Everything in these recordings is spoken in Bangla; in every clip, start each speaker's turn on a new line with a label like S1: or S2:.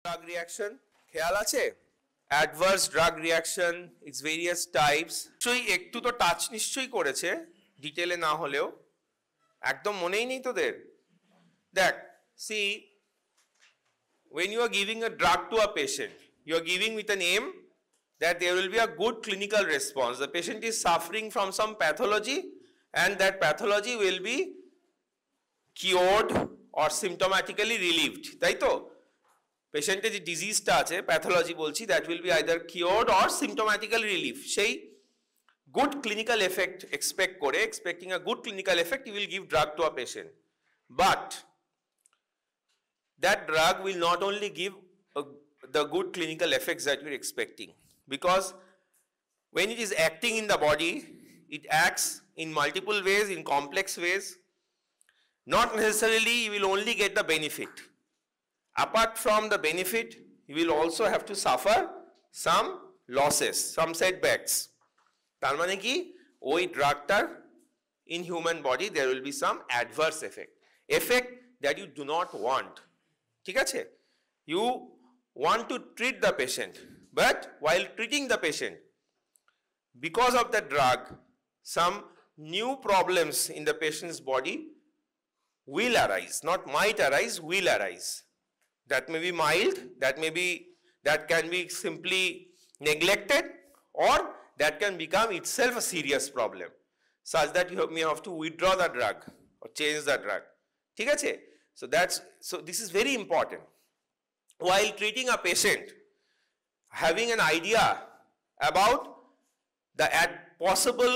S1: drug reaction খেয়াল আছে adverse drug reaction its various types নিশ্চয়ই একটু তো টাচ নিশ্চয়ই করেছে ডিটেইলে না হলেও একদম মনেই নেই তোদের দেখ see when you are giving a drug to a patient you are giving with an aim that there will be a good clinical response the patient is suffering from some pathology and that pathology will be cured or symptomatically relieved তাই তো পেশেন্টের যে ডিজিজটা আছে প্যাথোলজি বলছি that will be either cured or symptomatically relief সেই গুড ক্লিনিক্যাল এফেক্ট এক্সপেক্ট করে expecting a good clinical effect you will give drug to a patient but that drug will not only give the good clinical effects that you are expecting because when it is acting in the body it acts in multiple ways in complex ways not necessarily you will only get the benefit apart from the benefit you will also have to suffer some losses some setbacks tar mane ki oi drug tar in human body there will be some adverse effect that you do not want ঠিক আছে you want to treat the patient but while treating the patient because of the drug some new problems in the patient's body will arise not might arise will arise that may be mild that can be simply neglected or that can become itself a serious problem such that you may have to withdraw the drug or change the drug ঠিক আছে so this is very important while treating a patient having an idea about the possible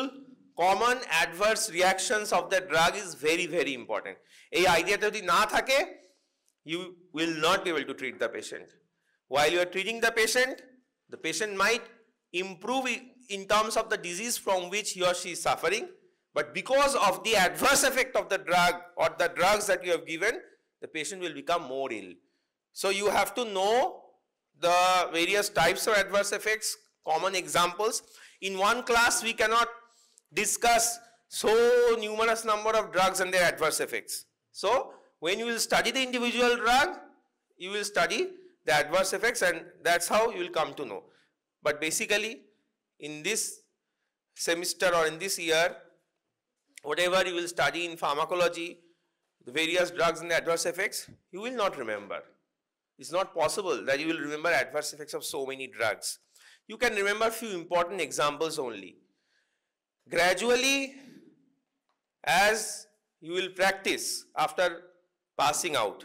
S1: common adverse reactions of the drug is very very important ei idea ta jodi na thake you will not be able to treat the patient while you are treating the patient might improve in terms of the disease from which he or she is suffering but because of the adverse effect of the drug or the drugs that you have given the patient will become more ill so you have to know the various types of adverse effects common examples in one class we cannot discuss so numerous number of drugs and their adverse effects so when you will study the individual drug you will study the adverse effects and that's how you will come to know but basically in this semester or in this year whatever you will study in pharmacology the various drugs and the adverse effects you will not remember it's not possible that you will remember adverse effects of so many drugs you can remember few important examples only gradually as you will practice after passing out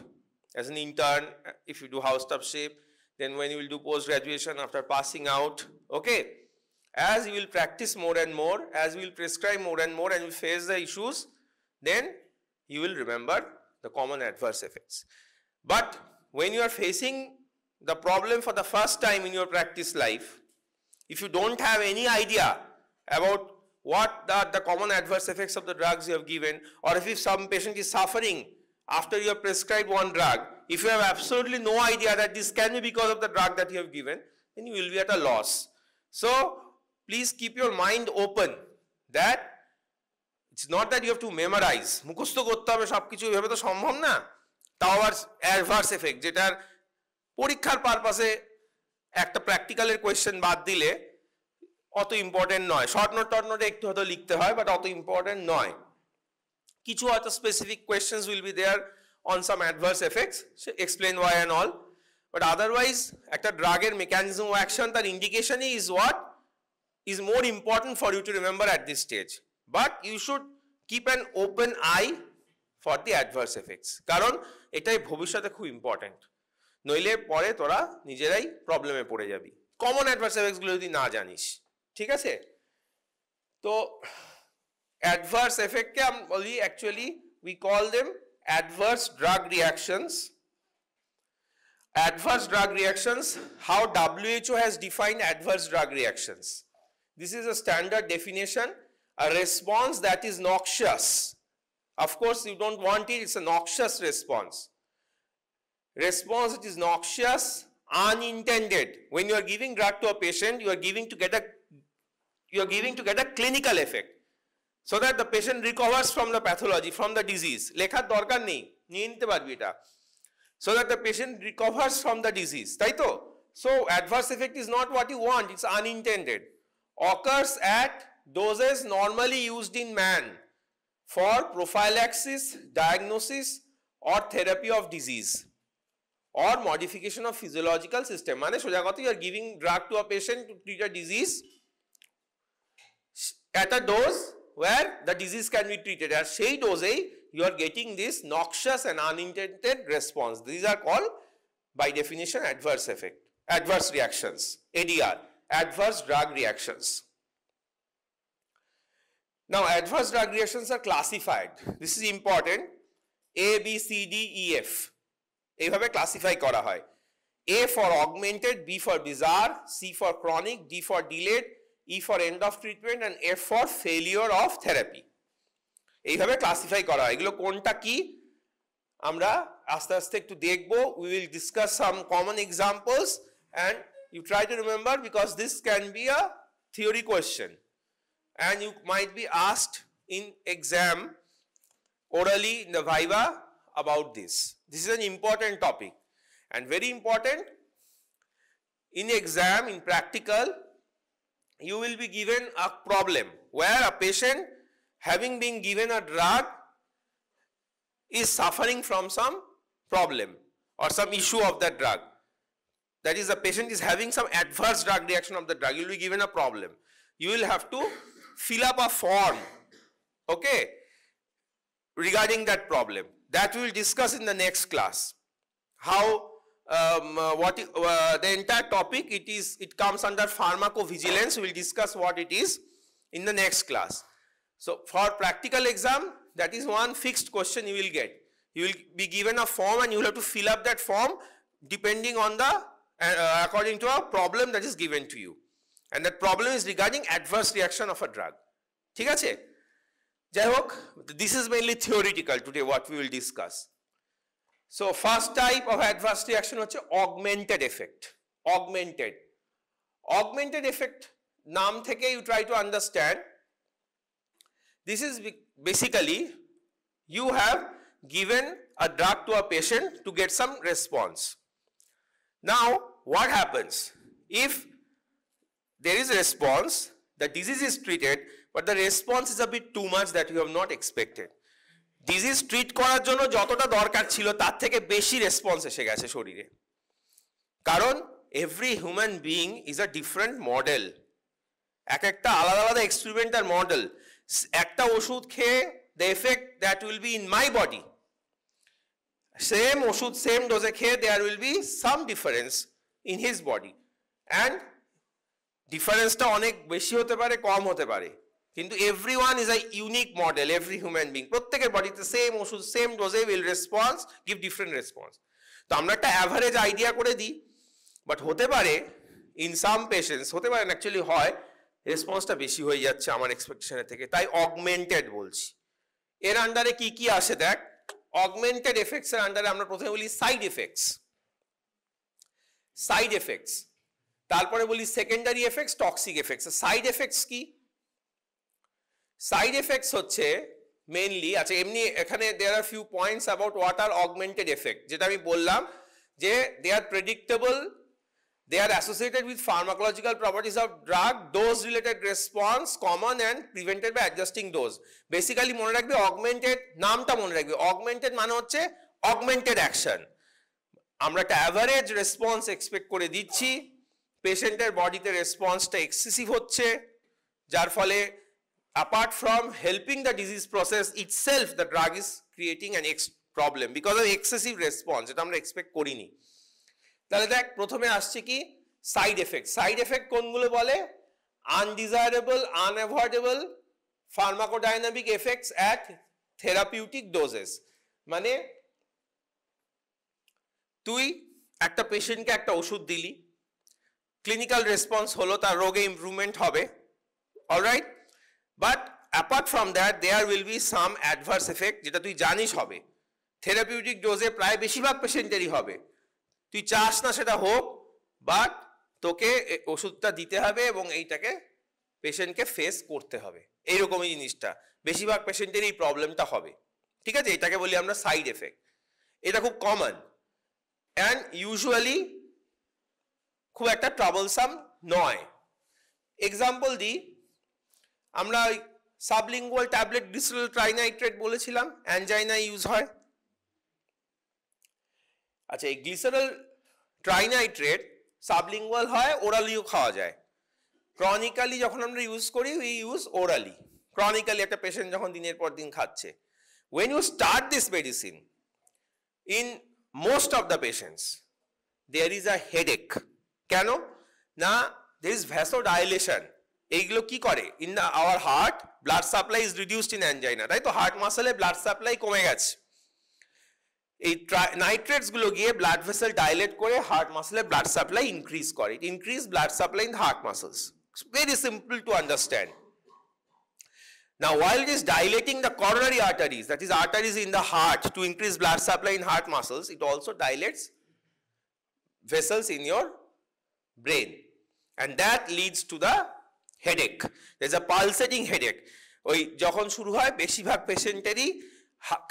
S1: as an intern if you do housestewardship then when you will do post graduation after passing out okay as you will practice more and more as you will prescribe more and more and you face the issues then you will remember the common adverse effects but when you are facing the problem for the first time in your practice life if you don't have any idea about what are the common adverse effects of the drugs you have given or if some patient is suffering after you have prescribed one drug if you have absolutely no idea that this can be because of the drug that you have given then you will be at a loss so please keep your mind open that it's not that you have to memorize মুখস্থ করতে হবে সবকিছু এভাবে তো সম্ভব না তাও আবার অ্যাডভার্স এফেক্ট যেটার পরীক্ষার পারপাসে একটা প্র্যাকটিক্যালের কোয়েশ্চেন বাদ দিলে অত ইম্পর্টেন্ট নয় শর্ট নোটে একটু হয়তো লিখতে হয় বাট অত ইম্পর্টেন্ট নয় কিছু হয়তো specific questions will be there on some adverse effects explain why and all but otherwise একটা ড্রাগের মেকানিজম অফ অ্যাকশন তার ইন্ডিকেশনই is what is more important for you to remember at this stage but you should keep an open eye for the adverse effects কারণ এটাই ভবিষ্যতে খুব ইম্পর্টেন্ট নইলে পরে তোরা নিজেরাই প্রবলেমে পড়ে যাবি কমন অ্যাডভার্স এফেক্টস গুলো যদি না জানিস ঠিক আছে তো অ্যাডভার্স এফেক্ট কে আমরা বলি actually we call them adverse drug reactions how WHO has defined adverse drug reactions this is a standard definition a response that is noxious of course you don't want it it's a noxious response that is noxious unintended when you are giving drug to a patient you are giving to get a clinical effect so that the patient recovers from the pathology from the disease লেখার দরকার নেই নিয়ে নিতে পারবি এটা so that the patient recovers from the disease, তাই তো? So adverse effect is not what you want, it's unintended. Occurs at doses normally used in man for prophylaxis, diagnosis or therapy of disease or modification of physiological system. মানে সোজা কথা, you are giving drug to a patient to treat a disease at a dose where the disease can be treated, আর সেই ডোজেই you are getting this noxious and unintended response. These are called by definition adverse effect, adverse reactions, ADR, adverse drug reactions. Now adverse drug reactions are classified. This is important. A, B, C, D, E, F এইভাবে ক্লাসিফাই করা হয়. A for augmented, B for bizarre, C for chronic, D for delayed, E for end of treatment and F for failure of therapy. এইভাবে ক্লাসিফাই করা হয়. এগুলো কোনটা কি আমরা আস্তে আস্তে একটু দেখব. We will discuss some common examples and you try to remember, because this can be a theory question and you might be asked in exam orally in the viva about this. This is an important topic and very important. In exam, in practical, you will be given a problem where a patient having been given a drug is suffering from some problem or some issue of that drug. That is, the patient is having some adverse drug reaction of the drug. You will be given a problem. You will have to fill up a form, okay, regarding that problem. That we will discuss in the next class. How the entire topic, it comes under pharmacovigilance. We will discuss what it is in the next class. So for practical exam, that is one fixed question you will get. You will be given a form and you will have to fill up that form depending on the according to a problem that is given to you, and that problem is regarding adverse reaction of a drug. ঠিক আছে? যাই হোক, this is mainly theoretical today what we will discuss. So first type of adverse reaction হচ্ছে augmented effect. Augmented effect নাম থেকে you try to understand. This is basically you have given a drug to a patient to get some response. Now what happens if there is a response, the disease is treated, but the response is a bit too much that you have not expected. Disease treat করার জন্য যতটা দরকার ছিল তার থেকে বেশি রেসপন্স এসে গেছে শরীরে, কারণ every human being is a different model. এক একটা আলাদা আলাদা এক্সপেরিমেন্টাল মডেল. একটা ওষুধ খেয়ে the effect that will be in my body, same ওষুধ same dose খেয়ে there will be some difference in his body, and ডিফারেন্সটা অনেক বেশি হতে পারে, কম হতে পারে, কিন্তু everyone is a unique model. Every human being, প্রত্যেকের বডিতে সেম ওষুধ সেম ডোজে will response, give different response. তো আমরা একটা অ্যাভারেজ আইডিয়া করে দিই, বাট হতে পারে ইন সাম পেশেন্টস, হতে পারে অ্যাকচুয়ালি হয় রেসপন্সটা বেশি হয়ে যাচ্ছে আমার এক্সপেকটেশনের থেকে, তাই অগমেন্টেড বলছি. এর আন্ডারে কি কি আসে দেখ. অগমেন্টেড এফেক্টস এর আন্ডারে আমরা প্রথমে বলি সাইড এফেক্টস, তারপরে বলি secondary effects, toxic effects. Side effects কি? সাইড এফেক্টস হচ্ছে মেইনলি, আচ্ছা এমনি এখানে there are few points about what are augmented effect, যেটা আমি বললাম যে they are predictable, they are associated with pharmacological properties of drug, dose related response, common and prevented by adjusting dose. Basically মনে রাখবে অগমেন্টেড, নামটা মনে রাখবে, অগমেন্টেড মানে হচ্ছে অগমেন্টেড অ্যাকশন. আমরা একটা অ্যাভারেজ রেসপন্স এক্সপেক্ট করে দিচ্ছি, পেশেন্টের বডিতে রেসপন্সটা এক্সেসিভ হচ্ছে, যার ফলে apart from helping the disease process itself, the drug is creating an problem because of excessive response, এটা আমরা এক্সপেক্ট করিনি. তাহলে দেখ প্রথমে আসছে কি সাইড এফেক্ট কোনগুলো বলে? Undesirable, unavoidable pharmacodynamic effects at therapeutic doses. মানে তুই একটা পেশেন্টকে একটা ওষুধ দিলি, ক্লিনিক্যাল রেসপন্স হলো, তার রোগে ইমপ্রুভমেন্ট হবে, alright, but apart from that there will be some adverse effect, যেটা তুই জানিস হবে, থেরাপিউটিক ডোজে প্রায় বেশিরভাগ পেশেন্টেরই হবে, তুই চাস না সেটা হোক, বাট তোকে ওষুধটা দিতে হবে এবং এইটাকে পেশেন্টকে ফেস করতে হবে. এইরকমই জিনিসটা বেশিরভাগ পেশেন্টের এই প্রবলেমটা হবে, ঠিক আছে? এটাকে বলি আমরা সাইড এফেক্ট. এটা খুব কমন. and usually খুব একটা troublesome নয়। এক্সাম্পল দিই, আমরা সাবলিঙ্গুয়াল ট্যাবলেট গ্লিসারল ট্রাইনাইট্রেট বলেছিলাম, অ্যানজাইনা ইউজ হয়। আচ্ছা, এই গ্লিসারল ট্রাইনাইট্রেট সাবলিঙ্গুয়াল হয়, ওরালিও খাওয়া যায়। ক্রনিক্যালি যখন আমরা ইউজ করি, উই ইউজ ওরালি। ক্রনিক্যালি একটা পেশেন্ট যখন দিনের পর দিন খাচ্ছে, when you start this medicine, in most of the patients there is a headache। কেন না? there is vasodilation। এইগুলো কি করে? in our heart blood supply is reduced in angina, তাই তো? হার্ট মাসলে ব্লাড সাপ্লাই কমে গেছে, এই নাইট্রেটস গুলো গিয়ে ব্লাড ভেসেল ডাইলেট করে হার্ট মাসলে ব্লাড সাপ্লাই ইনক্রিজ করে। It increase blood supply in heart muscles. Very simple to understand. Now, while it is dilating the coronary arteries, that is arteries in the heart, to increase blood supply in heart muscles, it also dilates vessels in your brain, and that leads to the headache. There is a pulsating headache. ওই যখন শুরু হয়, বেশিরভাগ পেশেন্টেরই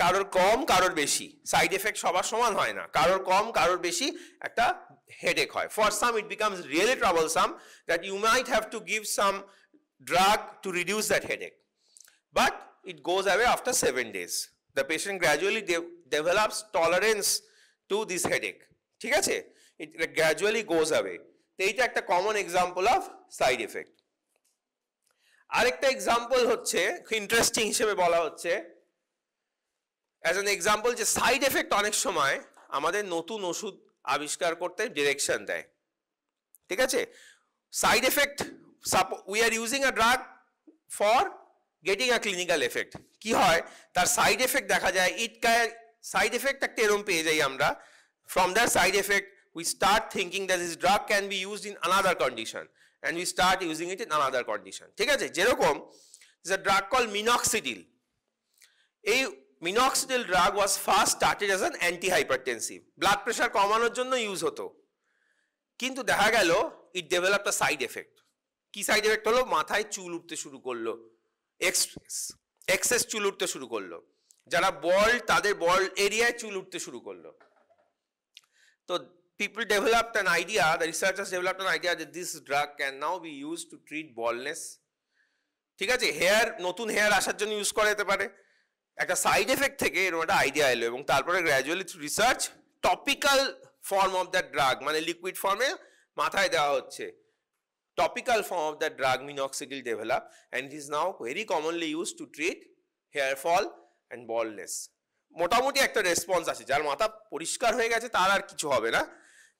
S1: কারোর কম কারোর বেশি, সাইড এফেক্ট সবার সমান হয় না, কারোর কম কারোর বেশি একটা হেডেক হয়। For some it becomes really troublesome that you might have to give some drug to reduce that headache. But it goes away after 7 days. The patient gradually develops tolerance to this headache. ঠিক আছে? It gradually goes away. তো এইটা একটা common example of side effect. আরেকটা এক্সাম্পল হচ্ছে, ইন্টারেস্টিং হিসেবে বলা হচ্ছে অ্যাজ অ্যান এক্সাম্পল, যে সাইড এফেক্ট অনেক সময় আমাদের নতুন ওষুধ আবিষ্কার করতে ডিরেকশন দেয়। ঠিক আছে? Side effect, we are using a drug for getting a clinical effect. কি হয়? তার সাইড এফেক্ট দেখা যায়, সাইড এফেক্ট একটা এরকম পেয়ে যাই আমরা। From that side effect we start thinking that this drug can be used in another condition, and we start using it in another condition. ঠিক আছে? যেরকম is a drug called minoxidil. এই minoxidil drug was first started as an antihypertensive, blood pressure কমানোর জন্য ইউজ হতো, কিন্তু দেখা গেল it developed a side effect. কি সাইড এফেক্ট হলো? মাথায় চুল উঠতে শুরু করলো, এক্সেস চুল উঠতে শুরু করলো, যারা বল্ড তাদের বল্ড এরিয়ায় চুল উঠতে শুরু করলো। তো people developed an idea, the researchers developed an idea that this drug can now be used to treat baldness. ঠিক আছে? হেয়ার, নতুন হেয়ার আসার জন্য ইউজ করা যেতে পারে। একটা সাইড এফেক্ট থেকে এরকম একটা আইডিয়া এলো, এবং তারপরে gradually through research topical form of that drug, মানে লিকুইড ফর্মে মাথায় দেওয়া হচ্ছে, topical form of that drug minoxidil developed, and it is now very commonly used to treat hair fall and baldness. মোটামুটি একটা রেসপন্স আছে, যার মাথা পরিষ্কার হয়ে গেছে তার আর কিছু হবে না,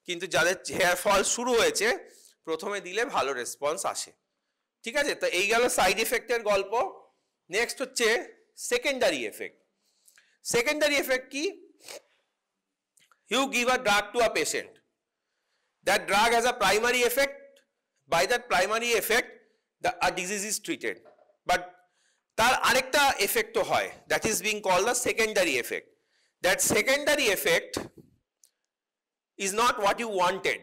S1: কিন্তু যাদের হেয়ার ফল শুরু হয়েছে প্রথমে দিলে ভালো রেসপন্স আসে। ঠিক আছে? তো এই গেল সাইড এফেক্টের গল্প। নেক্সট হচ্ছে সেকেন্ডারি এফেক্ট। সেকেন্ডারি এফেক্ট কি? You give a drug to a patient, that drug has a primary effect, by that primary effect a disease is treated, but তার আরেকটা এফেক্টও হয়, that is being called the secondary effect. That secondary effect is not what you wanted,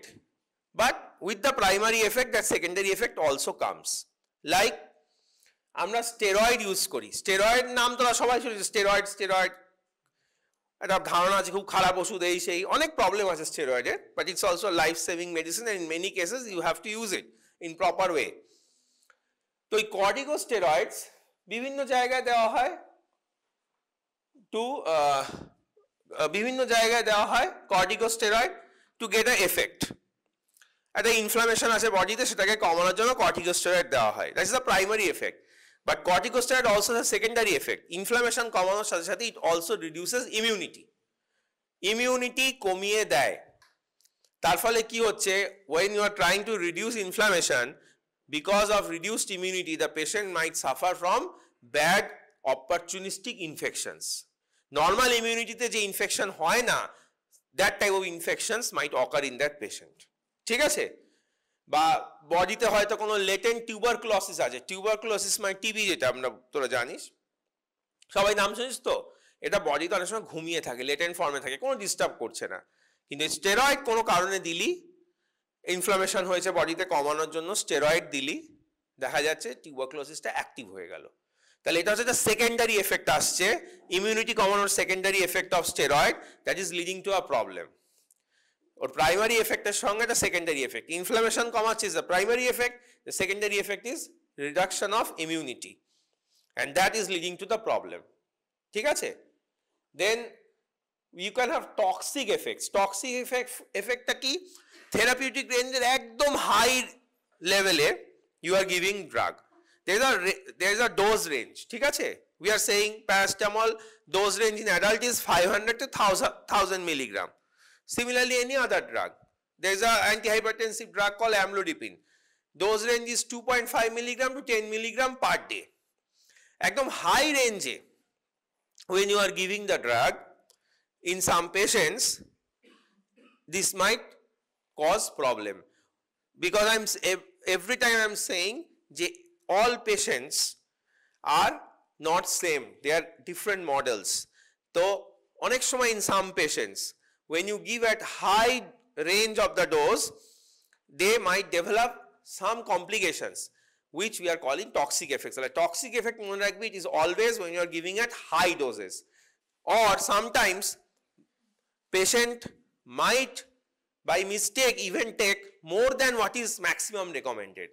S1: but with the primary effect that secondary effect also comes. Like আমরা স্টেরয়েড ইউজ করি, স্টেরয়েড নাম তোরা সবাই শুনেছিস, স্টেরয়েড একটা ধারণা আছে খুব খারাপ ওষুধ, এই সেই অনেক প্রবলেম আছে স্টেরয়েডের, but it's also life saving medicine, and in many cases you have to use it in proper way. তো এই কর্টিকোস্টেরয়েডস বিভিন্ন জায়গায় দেওয়া হয়, corticosteroid to get a effect. একটা ইনফ্লামেশন আছে বডিতে, সেটাকে কমানোর জন্য কর্টিকোস্টেরয়েড দেওয়া হয়, that is the primary effect. But corticosteroid also has a secondary effect. Inflammation কমানোর সাথে সাথে it also reduces immunity. Immunity কমিয়ে দেয়। তার ফলে কি হচ্ছে? When you are trying to reduce inflammation, because of reduced immunity, the patient might suffer from bad opportunistic infections. Normal immunity তে যে ইনফেকশন হয় না, that type of infections might occur in that patient. ঠিক আছে? বা বডিতে হয়তো কোনো লেটেন্ট টিউবারকুলোসিস আছে, টিউবারকুলোসিস মানে টিবি, যেটা আমরা তোরা জানিস, সবাই নাম শুনিস তো। এটা বডিতে অনেক সময় ঘুমিয়ে থাকে, লেটেন্ট ফর্মে থাকে, কোনো ডিস্টার্ব করছে না, কিন্তু স্টেরয়েড কোনো কারণে দিলি, ইনফ্লামেশন হয়েছে বডিতে কমানোর জন্য স্টেরয়েড দিলি, দেখা যাচ্ছে টিউবারকুলোসিসটা অ্যাক্টিভ হয়ে গেল। তাহলে এটা হচ্ছে সেকেন্ডারি এফেক্ট আসছে, ইমিউনিটি কমানোর secondary effect of steroid, that is leading to a problem. ওর প্রাইমারি এফেক্টের সঙ্গে একটা সেকেন্ডারি এফেক্ট। ইনফ্লামেশন কমাচ্ছে is the primary effect, the secondary effect is reduction of immunity, and that is leading to the problem. ঠিক আছে? Then you can have toxic effects. Toxic effect টা কি? Therapeutic range এর একদম হাই লেভেলে you are giving drug. There is a dose range. ঠিক আছে? We are saying paracetamol dose range in adult is 500 to 1000 milligram. Similarly, any other drug. There is an antihypertensive drug called amlodipine. Dose range is 2.5 milligram to 10 milligram per day. একদম হাই রেঞ্জে when you are giving the drug, in some patients this might cause problem, because every time I'm saying all patients are not same, they are different models. So onek shomoy in some patients when you give at high range of the dose, they might develop some complications which we are calling toxic effects. So toxic effect mone rakhbe, it is always when you are giving at high doses, or sometimes patient might by mistake even take more than what is maximum recommended.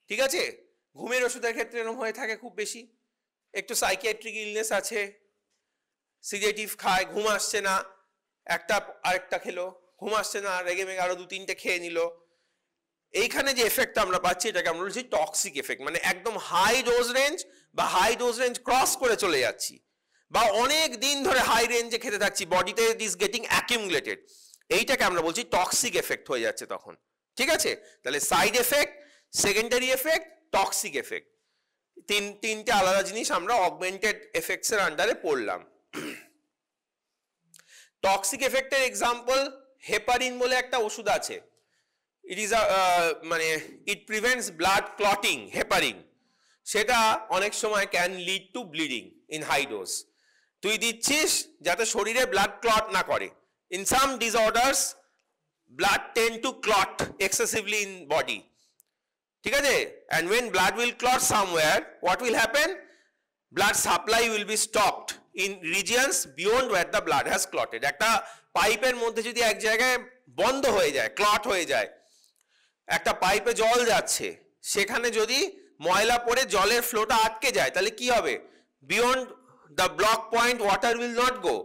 S1: ঠিক আছে? ঘুমের ওষুধের ক্ষেত্রে এরকম হয়ে থাকে খুব বেশি, একটু সাইকিয়াট্রিক ইলনেস আছে, সিডেটিভ খায়, ঘুম আসছে না, একটা আরেকটা খেলো, ঘুম আসছে না, রেগে মেগে আরো 2-3টে খেয়ে নিল। এইখানে যে এফেক্টটা আমরা পাচ্ছি এটাকে আমরা বলছি টক্সিক এফেক্ট, মানে একদম হাই ডোজ রেঞ্জ বা হাই ডোজ রেঞ্জ ক্রস করে চলে যাচ্ছি, বা অনেক দিন ধরে হাই রেঞ্জে খেতে থাকছি, বডিতে ইট ইজ গেটিং অ্যাকিউমুলেটেড, এইটাকে আমরা বলছি টক্সিক এফেক্ট হয়ে যাচ্ছে তখন। ঠিক আছে? তাহলে side effect, secondary effect, toxic effect, তিনটে আলাদা জিনিস আমরা অগমেন্টেড এফেক্টস এর আন্ডারে পড়লাম। টক্সিক এফেক্টের এক্সাম্পল হেপারিন বলে একটা ওষুধ আছে, it is a মানে it prevents blood clotting, heparin, সেটা অনেক সময় can lead to bleeding in high dose. তুই দিচ্ছিস যাতে শরীরে blood clot না করে। In some disorders blood tend to clot excessively in body. ঠিক আছে? And when blood will clot somewhere, what will happen? Blood supply will be stopped in regions beyond where the blood has clotted. একটা পাইপের মধ্যে যদি এক জায়গায় বন্ধ হয়ে যায়, ক্লট হয়ে যায়, একটা পাইপে জল যাচ্ছে, সেখানে যদি ময়লা পড়ে জলের ফ্লোটা আটকে যায়, তাহলে কি হবে? Beyond the block point water will not go.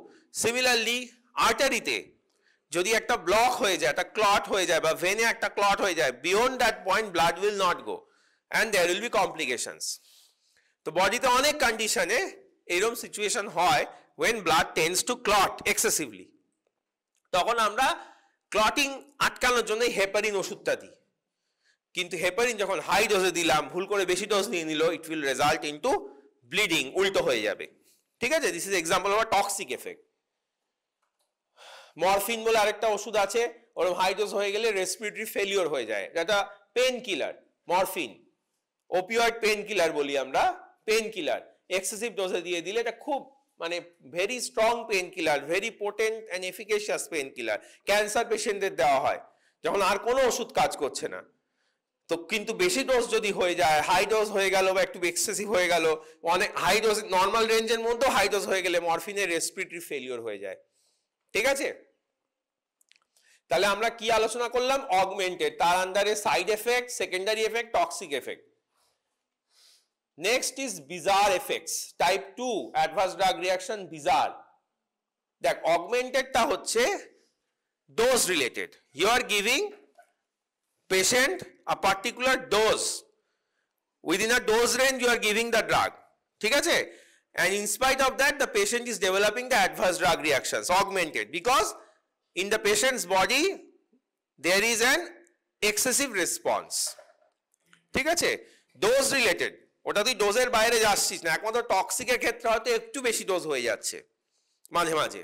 S1: Similarly আর্টারিতে যদি একটা ব্লক হয়ে যায়, একটা ক্লট হয়ে যায়, বা ভেনে একটা ক্লট হয়ে যায়, beyond that point blood will not go and there will be complications. তো বডিতে অনেক কন্ডিশনে এরকম সিচুয়েশন হয় when blood tends to clot excessively, তখন আমরা ক্লটিং আটকানোর জন্য হেপারিন ওষুধটা দিই। কিন্তু হেপারিন যখন হাই ডোজে দিলাম, ভুল করে বেশি ডোজ নিয়ে নিল, it will result into bleeding, উল্টো হয়ে যাবে। ঠিক আছে? This is example of toxic effect. Morphine বলে আরেকটা ওষুধ আছে, ওরকম হাই ডোজ হয়ে গেলে রেসপিরেটরি ফেলিওর হয়ে যায়, এটা pain killer. Morphine opioid pain killer বলি আমরা, পেন কিলার এক্সেসিভ ডোজে দিয়ে দিলে এটা খুব মানে very strong pain killer, very potent and efficacious pain killer. Cancer পেশেন্টদের দেওয়া হয় যখন আর কোনো ওষুধ কাজ করছে না। তো কিন্তু বেশি ডোজ যদি হয়ে যায়, হাই ডোজ হয়ে গেল বা একটু এক্সেসিভ হয়ে গেল, অনেক হাই ডোজ, নর্মাল রেঞ্জের মধ্যেও হাই ডোজ হয়ে গেলে মরফিনের রেসপিরেটরি ফেলিওর হয়ে যায়। ঠিক আছে? তাহলে আমরা কি আলোচনা করলাম? অগমেন্টেড, তার আন্ডারে side effect, secondary effect, toxic effect. Next is bizarre effects, type 2 adverse drug reaction bizarre. দেখ, অগমেন্টেডটা হচ্ছে dose related, you are giving patient a particular dose, within a dose range you are giving the drug. ঠিক আছে? And in spite of that the patient is developing the adverse drug reactions, augmented, because in the patient's body there is an excessive response. ঠিক আছে? ডোজ রিলেটেড, ওটা তুই ডোজের বাইরে যাচ্ছিস না, একমাত্র টক্সিকের ক্ষেত্রে হয়তো একটু বেশি ডোজ হয়ে যাচ্ছে মাঝে মাঝে,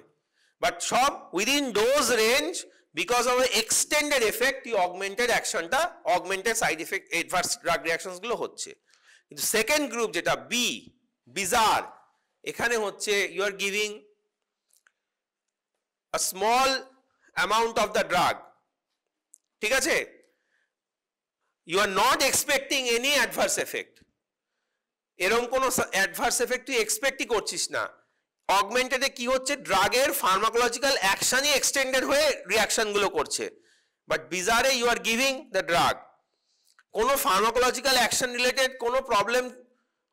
S1: বাট সব within dose range. Because of the extended effect, the augmented action টা, augmented side effect adverse drug reactions গুলো হচ্ছে। কিন্তু সেকেন্ড গ্রুপ যেটা বি, বিজার, এখানে হচ্ছে you are giving a small amount of the drug, ঠিক আছে? You are not expecting any adverse effect, এরকম কোনো adverse effect তুই এক্সপেক্টই করছিস না, অগমেন্টেডে কি হচ্ছে, ড্রাগের ফার্মাকোলজিক্যাল অ্যাকশনই এক্সটেন্ডেড হয়ে রিয়াকশন গুলো করছে। বাট বিজারে you are giving the drug, কোনো ফার্মাকোলজিক্যাল অ্যাকশন রিলেটেড কোনো প্রবলেম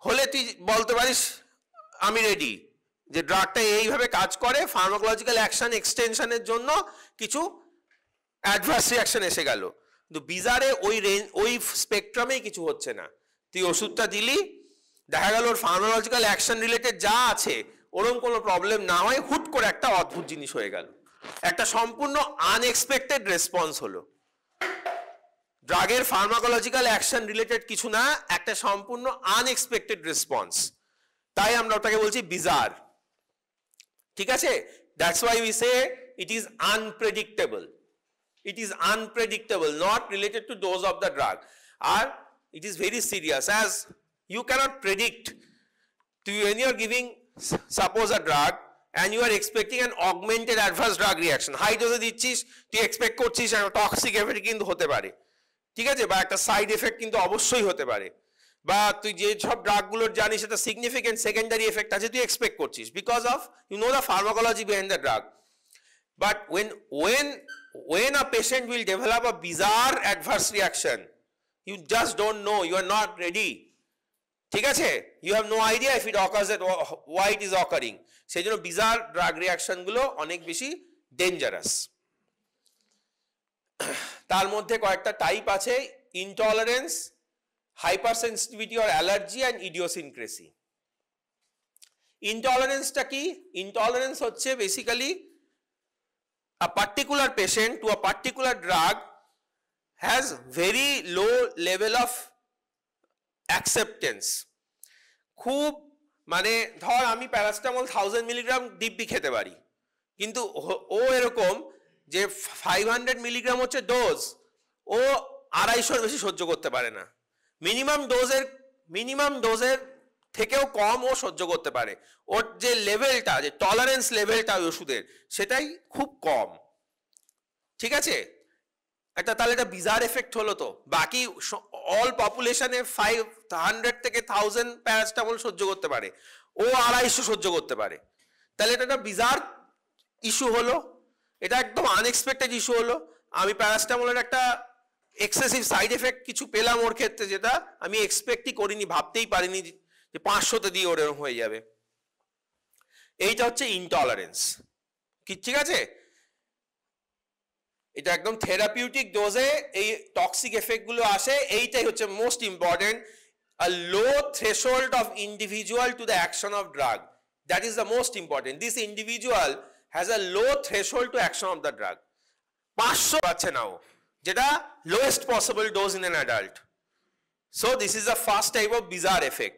S1: হলে তুই বলতে পারিস আমি রেডি, যে ড্রাগটা এইভাবে কাজ করে, ফার্মাকোলজিক্যাল অ্যাকশন এক্সটেনশনের জন্য কিছু অ্যাডভার্স রিয়াকশন এসে গেল। কিন্তু বিজারে ওই স্পেকট্রামেই কিছু হচ্ছে না। তুই ওষুধটা দিলি, দেখা গেল ওর ফার্মাকোলজিক্যাল অ্যাকশন রিলেটেড যা আছে ওরকম কোনো প্রবলেম না হয়, হুট করে একটা অদ্ভুত জিনিস হয়ে গেল, একটা সম্পূর্ণ আনএক্সপেক্টেড রেসপন্স হলো। ড্রাগের ফার্মাকোলজিক্যাল অ্যাকশন রিলেটেড কিছু না, একটা সম্পূর্ণ আনএক্সপেক্টেড রেসপন্স, তাই আমরা ওটাকে বলছি বিজার। ঠিক আছে, that's why we say it is unpredictable. It is unpredictable, not related to dose of the drug, or it is very serious, as you cannot predict. When you are giving suppose a drug and you are expecting an augmented adverse drug reaction, high dose দিচ্ছিস, তুই এক্সপেক্ট করছিস একটা টক্সিক এফেক্ট কিন্তু হতে পারে, ঠিক আছে, বা একটা সাইড এফেক্ট কিন্তু অবশ্যই হতে পারে, বা তুই যে সব ড্রাগগুলোর জানিস একটা সিগনিফিকেন্ট সেকেন্ডারি এফেক্ট আছে তুই এক্সপেক্ট করছিস, because of you know the pharmacology behind the drug. But when a patient will develop a bizarre adverse reaction, you just don't know, you are not ready. ঠিক আছে, you have no idea if it occurs at why it is occurring. সেই জন্য bizarre drug reaction গুলো অনেক বেশি ডেঞ্জারাস। তার মধ্যে কয়েকটা টাইপ আছে, intolerance, hypersensitivity or allergy and idiosyncrasy. ইনটলারেন্সটা কি? ইনটলারেন্স হচ্ছে basically a particular patient to a particular drug has very low level of acceptance. খুব মানে ধর আমি প্যারাসিটামল 1000 মিলিগ্রাম দিব্যি খেতে পারি, কিন্তু ও এরকম যে 500 মিলিগ্রাম হচ্ছে ডোজ, ও 250 বেশি সহ্য করতে পারে না। মিনিমাম ডোজের থেকেও কম ও সহ্য করতে পারে, ওর যে লেভেলটা, যে টলারেন্স লেভেলটা ওষুধের, সেটাই খুব কম। ঠিক আছে, তাহলে একটা বিজার এফেক্ট হলো। তো বাকি অল পপুলেশনে 500 থেকে 1000 প্যারাসিটামল সহ্য করতে পারে, ও 250 সহ্য করতে পারে, তাহলে এটা একটা বিজার ইস্যু হলো, এটা একদম আনএক্সপেক্টেড ইস্যু হলো। আমি প্যারাসিটামলের একটা এক্সেসিভ সাইড এফেক্ট কিছু পেলাম ওর ক্ষেত্রে, যেটা আমি এক্সপেক্টই করিনি, ভাবতেই পারিনি যে 500তে দিয়ে ওর এরকম হয়ে যাবে। এইটা হচ্ছে ইনটলারেন্স। ঠিক আছে, এটা একদম থেরাপিউটিক ডোজে এই টক্সিক এফেক্ট গুলো আসে, এইটাই হচ্ছে most important. a low threshold of individual to the action of drug, that is the most important. This individual has a low threshold to action of the drug. 500 পাচ্ছে না ও, যেটা lowest possible dose in an adult. So this is the first type of bizarre effect.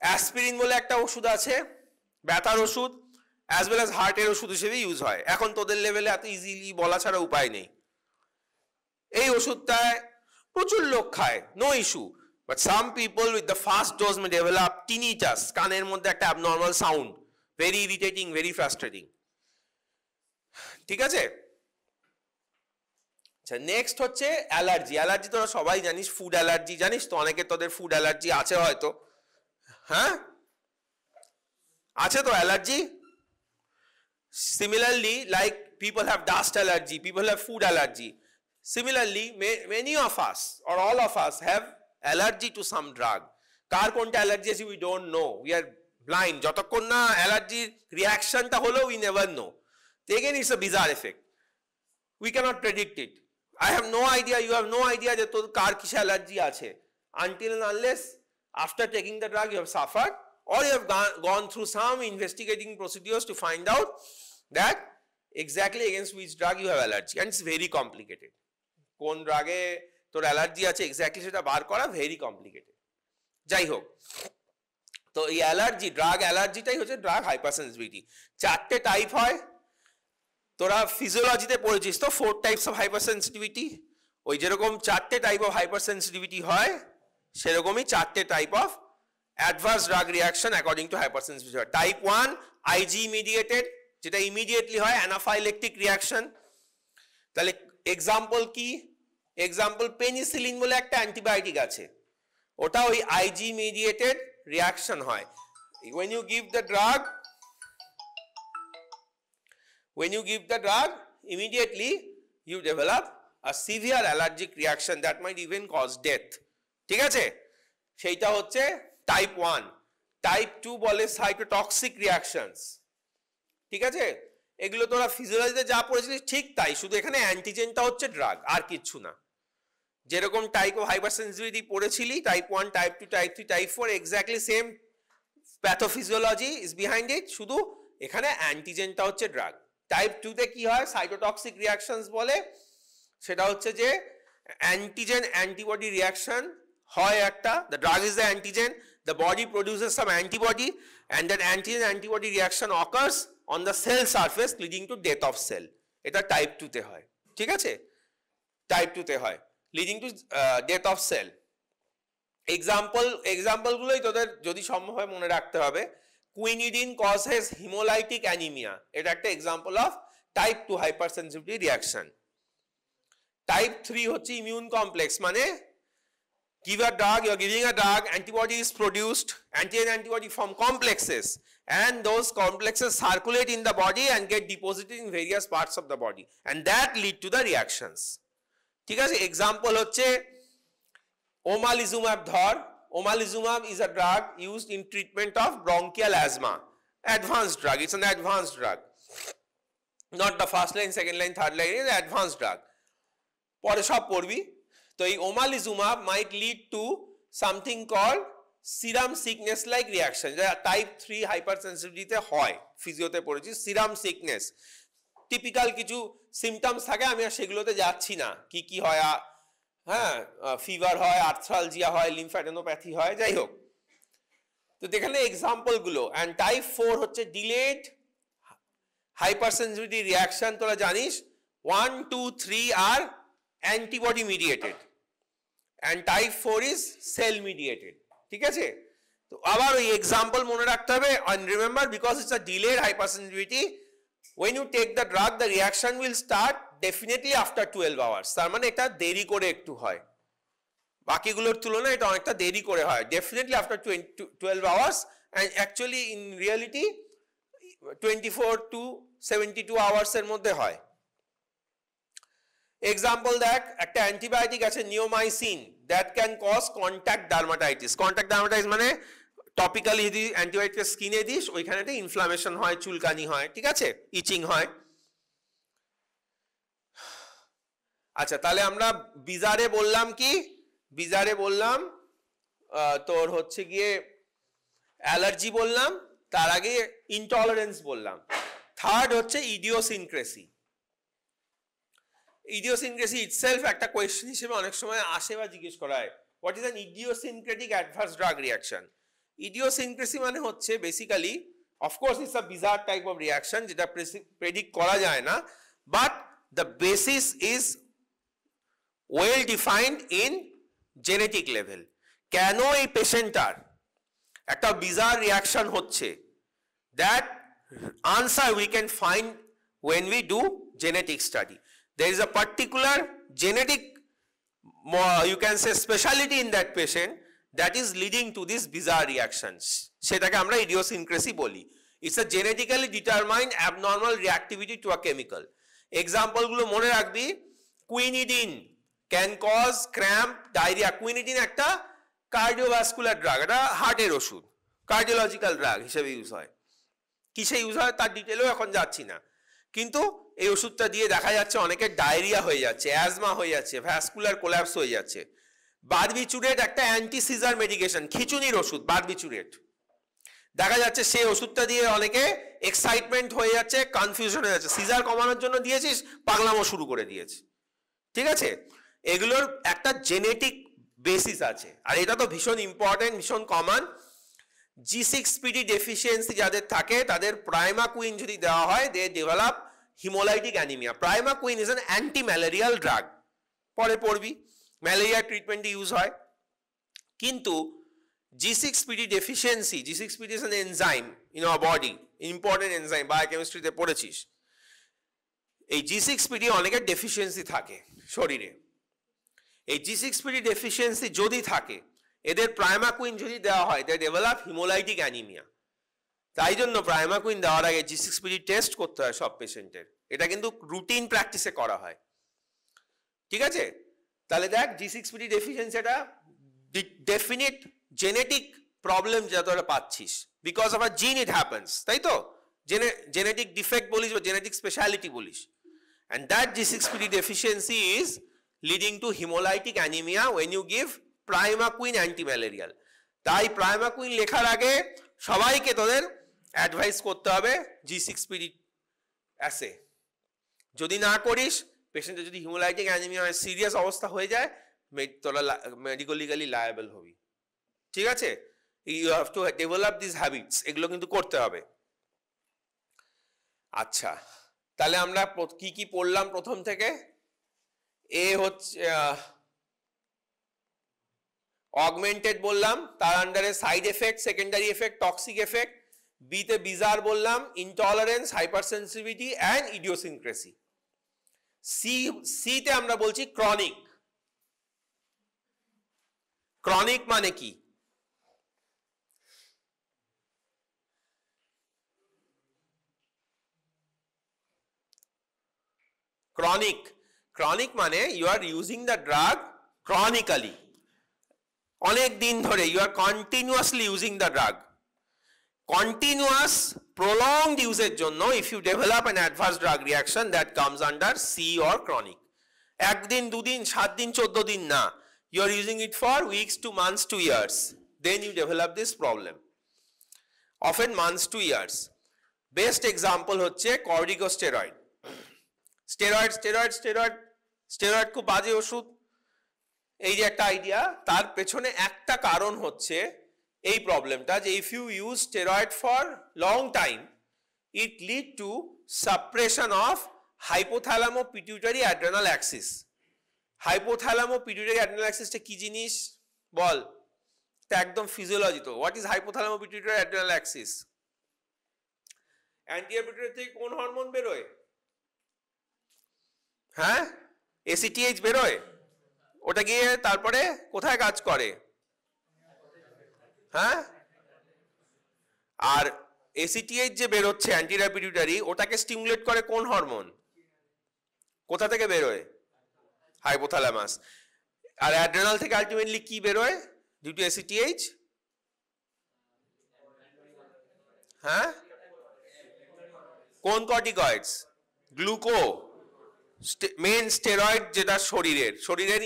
S1: Aspirin বলে একটা ওষুধ আছে, ব্যথার ওষুধ, অ্যাজ ওয়েল অ্যাজ হার্টের ওষুধ হিসেবে ইউজ হয়। এখন তোদের লেভেলে এত ইজিলি বলা ছাড়া উপায় নেই। এই ওষুধটায় প্রচুর লোক খায়, no issue, but some people with the first dose may develop tinnitus, কানের মধ্যে একটা abnormal sound, very irritating, very frustrating. ঠিক আছে, আচ্ছা নেক্সট হচ্ছে অ্যালার্জি। অ্যালার্জি তোরা সবাই জানিস, ফুড অ্যালার্জি জানিস তো, অনেকে তোদের ফুড অ্যালার্জি আছে হয়তো, হ্যাঁ আছে তো allergy. Similarly, like people have dust allergy, people have food allergy. Similarly, many of us or all of us have allergy to some drug. কার কোনটা অ্যালার্জি আছে we don't know, we are blind. যতক্ষণ না অ্যালার্জির রিঅ্যাকশনটা হলো we never know. Again, it's a bizarre effect. We cannot predict it. I have no idea, you have no idea যে তোর কার কিসে অ্যালার্জি আছে, until and unless after taking the drug you have suffered, or you have gone through some investigating procedures to find out that exactly against which drug you have allergy, and it's very complicated. কোন ড্রাগে তোর অ্যালার্জি আছে এক্স্যাক্টলি সেটা বার করা ভেরি কমপ্লিকেটেড। যাই হোক, তো এই অ্যালার্জি, ড্রাগ অ্যালার্জিটাই হচ্ছে ড্রাগ হাইপারসেন্সিটিভিটি। 4টে টাইপ হয়, তোরা ফিজিওলজিতে পড়েছিস তো 4 টাইপস অফ হাইপারসেন্সিটিভিটি। ওই যেরকম 4টে টাইপ অফ হাইপারসেন্সিটিভিটি হয়, সেরকমই 4টে type of adverse drug reaction according to hypersensitivity. Type 1 IG mediated, যেটা ইমিডিয়েটলি হয়, অ্যানাফাইলেকটিক রিঅ্যাকশন। তাহলে এক্সাম্পল কি? এক্সাম্পল পেনিসিলিন বলে একটা অ্যান্টিবায়োটিক আছে, ওটা ওই IG mediated রিঅ্যাকশন হয়। When you give the drug, when you give the drug, immediately you develop a severe allergic reaction that might even cause death. ঠিক আছে, সেইটা হচ্ছে টাইপ 1। টাইপ 2 বলে সাইটোটক্সিক রিঅ্যাকশনস। ঠিক আছে, এগুলো তোরা ফিজিওলজিতে যা পড়েছিস ঠিক তাই, শুধু এখানে অ্যান্টিজেনটা হচ্ছে ড্রাগ, আর কিচ্ছু না। যেরকম টাইপ অফ হাইপারসেন্সিটিভিটি পড়েছিলি, type 1, type 2, type 3, type 4, exactly same pathophysiology is behind it, শুধু এখানে অ্যান্টিজেনটা হচ্ছে ড্রাগ। টাইপ 2 তে কি হয়, সাইটোটক্সিক রিঅ্যাকশনস বলে, সেটা হচ্ছে যে অ্যান্টিজেন অ্যান্টিবডি রিঅ্যাকশন হয় একটা, the drug is the antigen, the body produces some antibody and that antigen antibody reaction occurs on the cell surface leading to death of cell. এটা টাইপ 2 তে হয়। ঠিক আছে, টাইপ 2 তে হয় leading to death of cell। Example গুলোই তোদের যদি সম্ভব হয় মনে রাখতে হবে। কুইনিডিন causes hemolytic anemia, এটা একটা example of type 2 hypersensitivity reaction. Type 3 হচ্ছে ইমিউন কমপ্লেক্স, মানে give a drug, you are giving a drug, antibody is produced, antigen antibody form complexes, and those complexes circulate in the body and get deposited in various parts of the body, and that lead to the reactions. ঠিক আছে, এক্সাম্পল হচ্ছে ওমালিজুমাব ধর। ওমালিজুমাব is a drug used in treatment of bronchial asthma, advanced drug, it's an advanced drug, not the first line, second line, third line, it's an advanced drug, পরে সব পড়বি। তো এই omalizumab might lead to something called serum sickness like reaction, যেটা টাইপ 3 হাইপারসেন্সিটিভিটিতে হয়, ফিজিওতে পড়েছি। সিরাম সিকনেস টিপিক্যাল কিছু সিমটমস থাকে, আমি আর সেগুলোতে যাচ্ছি না, কি কি হয়, হ্যাঁ, ফিভার হয়, আর্থ্রালজিয়া হয়, লিমফ্যাডেনোপ্যাথি হয়, যাই হোক। তো এখানে এক্সাম্পল গুলো। অ্যান্ড টাইপ 4 হচ্ছে ডিলেড হাইপারসেন্সিটিভিটি রিঅ্যাকশন। তোরা জানিস 1, 2, 3 আর antibody mediated, and type 4 is cell mediated। ঠিক আছে, তো আবার ওই এক্সাম্পল মনে রাখতে হবে, and remember because it's a delayed hypersensitivity, when you take the drug the reaction will start definitely after 12 hours, তার মানে এটা দেরি করে একটু হয়, বাকিগুলোর তুলনায় এটা অনেকটা দেরি করে হয়, definitely after 12 hours, and actually in reality 24 to 72 hours এর মধ্যে হয়। এক্সাম্পল দেখ, একটা অ্যান্টিবায়োটিক আছে neomycin, that can cause contact dermatitis. Contact dermatitis মানে টপিক্যালি যদি অ্যান্টিবায়োটিক স্কিনে দিস, ওইখানে ইনফ্লামেশন হয়, চুলকানি হয়, ঠিক আছে, ইচিং হয়। আচ্ছা, তাহলে আমরা বিজারে বললাম কি, বিজারে বললাম তোর হচ্ছে গিয়ে অ্যালার্জি বললাম, তার আগে ইনটলারেন্স বললাম। থার্ড হচ্ছে ইডিওসিনক্রেসি। ইডিওসিনক্রেসি ইটসেলফ একটা কোয়েশ্চেন হিসেবে অনেক সময় আসে বা জিজ্ঞেস করা হয়, what is an idiosyncratic adverse drug reaction. Idiosyncrasy মানে হচ্ছে basically, of course it's a bizarre type of reaction যেটা প্রেডিক্ট করা যায় না, but the basis is well defined in genetic level. কেন এই পেশেন্টটার একটা বিজার রিঅ্যাকশন হচ্ছে, that answer we can find when we do genetic study. There is a particular genetic, you can say, speciality in that patient that is leading to these bizarre reactions. সেটাকে আমরা ইডিওসিনক্রেসি বলি। It's a genetically determined abnormal reactivity to a chemical. Example গুলো মনে রাখবি, quinidine can cause cramp, diarrhoea. Quinidine একটা কার্ডিওভাস্কুলার ড্রাগ, এটা হার্টের ওষুধ, কার্ডিওলজিক্যাল ড্রাগ হিসেবে ইউজ হয়। কিসে ইউজ হয় তার ডিটেলেও এখন যাচ্ছি না, কিন্তু এই ওষুধটা দিয়ে দেখা যাচ্ছে অনেকের ডায়রিয়া হয়ে যাচ্ছে, অ্যাজমা হয়ে যাচ্ছে, ভ্যাসকুলার কোল্যাপস হয়ে যাচ্ছে। বারবিচুরেট একটা অ্যান্টি সিজার মেডিকেশন, খিচুনির ওষুধ বারবিচুরেট, দেখা যাচ্ছে সেই ওষুধটা দিয়ে অনেকে এক্সাইটমেন্ট হয়ে যাচ্ছে, কনফিউশন হয়ে যাচ্ছে, সিজার কমানোর জন্য দিয়েছিস, পাগলামো শুরু করে দিয়েছে। ঠিক আছে, এগুলোর একটা জেনেটিক বেসিস আছে, আর এটা তো ভীষণ ইম্পর্টেন্ট, ভীষণ কমন। G6PD ডেফিসিয়েন্সি যাদের থাকে তাদের প্রাইমাকুইন যদি দেওয়া হয়, they develop haemolytic anaemia. Primaquine is an anti malarial drug, পরে পড়বি, ম্যালেরিয়া ট্রিটমেন্টে ইউজ হয়। কিন্তু G6PD deficiency, G6PD is an enzyme in our body, important enzyme, বায়োকেমিস্ট্রিতে পড়েছিস। এই G6PD অনেকের ডেফিসিয়েন্সি থাকে শরীরে। এই G6PD ডেফিসিয়েন্সি যদি থাকে, এদের প্রাইমাকুইন যদি দেওয়া হয়, দে ডেভেলপ হিমোলাইটিক অ্যানিমিয়া। তাই জন্য প্রাইমাকুইন দেওয়ার আগে G6PD টেস্ট করতে হয় সব পেশেন্টের, এটা কিন্তু রুটিন প্র্যাকটিসে করা হয়, ঠিক আছে? তাহলে দেখ G6PD ডেফিসিয়েন্সি এটা ডেফিনিট জেনেটিক প্রবলেম যা তোরা পাচ্ছিস, বিকজ অফ আ জিন ইট হ্যাপেন্স, তাই তো? জেনেটিক ডিফেক্ট বলিস বা জেনেটিক স্পেশালিটি বলিস, and that G6PD deficiency is leading to hemolytic anemia when you give Primaquine antimalarial. তাই Primaquine লেখার আগে সবাইকে তোদের অ্যাডভাইস করতে হবে G6PD অ্যাসে। যদি না করিস, পেশেন্টের যদি হিমোলাইটিক অ্যানিমিয়া হয়, সিরিয়াস অবস্থা হয়ে যায়, তোরা মেডিকেলি লায়াবল হবি, ঠিক আছে? You have to develop this habits, এগুলো কিন্তু করতে হবে। আচ্ছা, তাহলে আমরা কি কি পড়লাম প্রথম থেকে? এ হচ্ছে অগমেন্টেড বললাম, তার আন্ডারে side effect, secondary effect, toxic effect. B তে বিজার বললাম, intolerance, hypersensitivity and idiosyncrasy. C তে আমরা বলছি ক্রনিক। ক্রনিক মানে কি? ক্রনিক মানে you are using the drug chronically, অনেক দিন ধরে you are continuously using the drug. Continuous prolonged ইউজের জন্য if you develop an adverse drug reaction that comes under C or chronic. একদিন, দুদিন, 7 দিন, 14 দিন না, you are using it for weeks to months to years, then you develop this problem, often months to years. Best example হচ্ছে corticosteroid. স্টেরয়েড খুব বাজে ওষুধ, এই যে একটা আইডিয়া, তার পেছনে একটা কারণ হচ্ছে এই প্রবলেমটা যে if you use steroid for long time it lead to suppression of hypothalamo pituitary adrenal axis. Hypothalamo pituitary adrenal অ্যাক্সিসটা কি জিনিস বল? এটা একদম ফিজিওলজি তো। What is hypothalamo pituitary adrenal axis? Anterior pituitary থেকে কোন হরমোন বেরোয়? হ্যাঁ, ACTH বেরোয়। ওটা গিয়ে তারপরে কোথায় কাজ করে? হ্যাঁ, আর ACTH যে বেরোচ্ছে অ্যান্টিরিয়র পিটুইটারি, ওটাকে স্টিমুলেট করে কোন হরমোন? কোথা থেকে বেরোয়? হাইপোথ্যালামাস। আর অ্যাড্রেনাল থেকে আলটিমেটলি কি বেরোয় ডিউ টু ACTH? হ্যাঁ, কোন কর্টিকয়েডস? গ্লুকো, মেন স্টেরয়েড যেটা শরীরের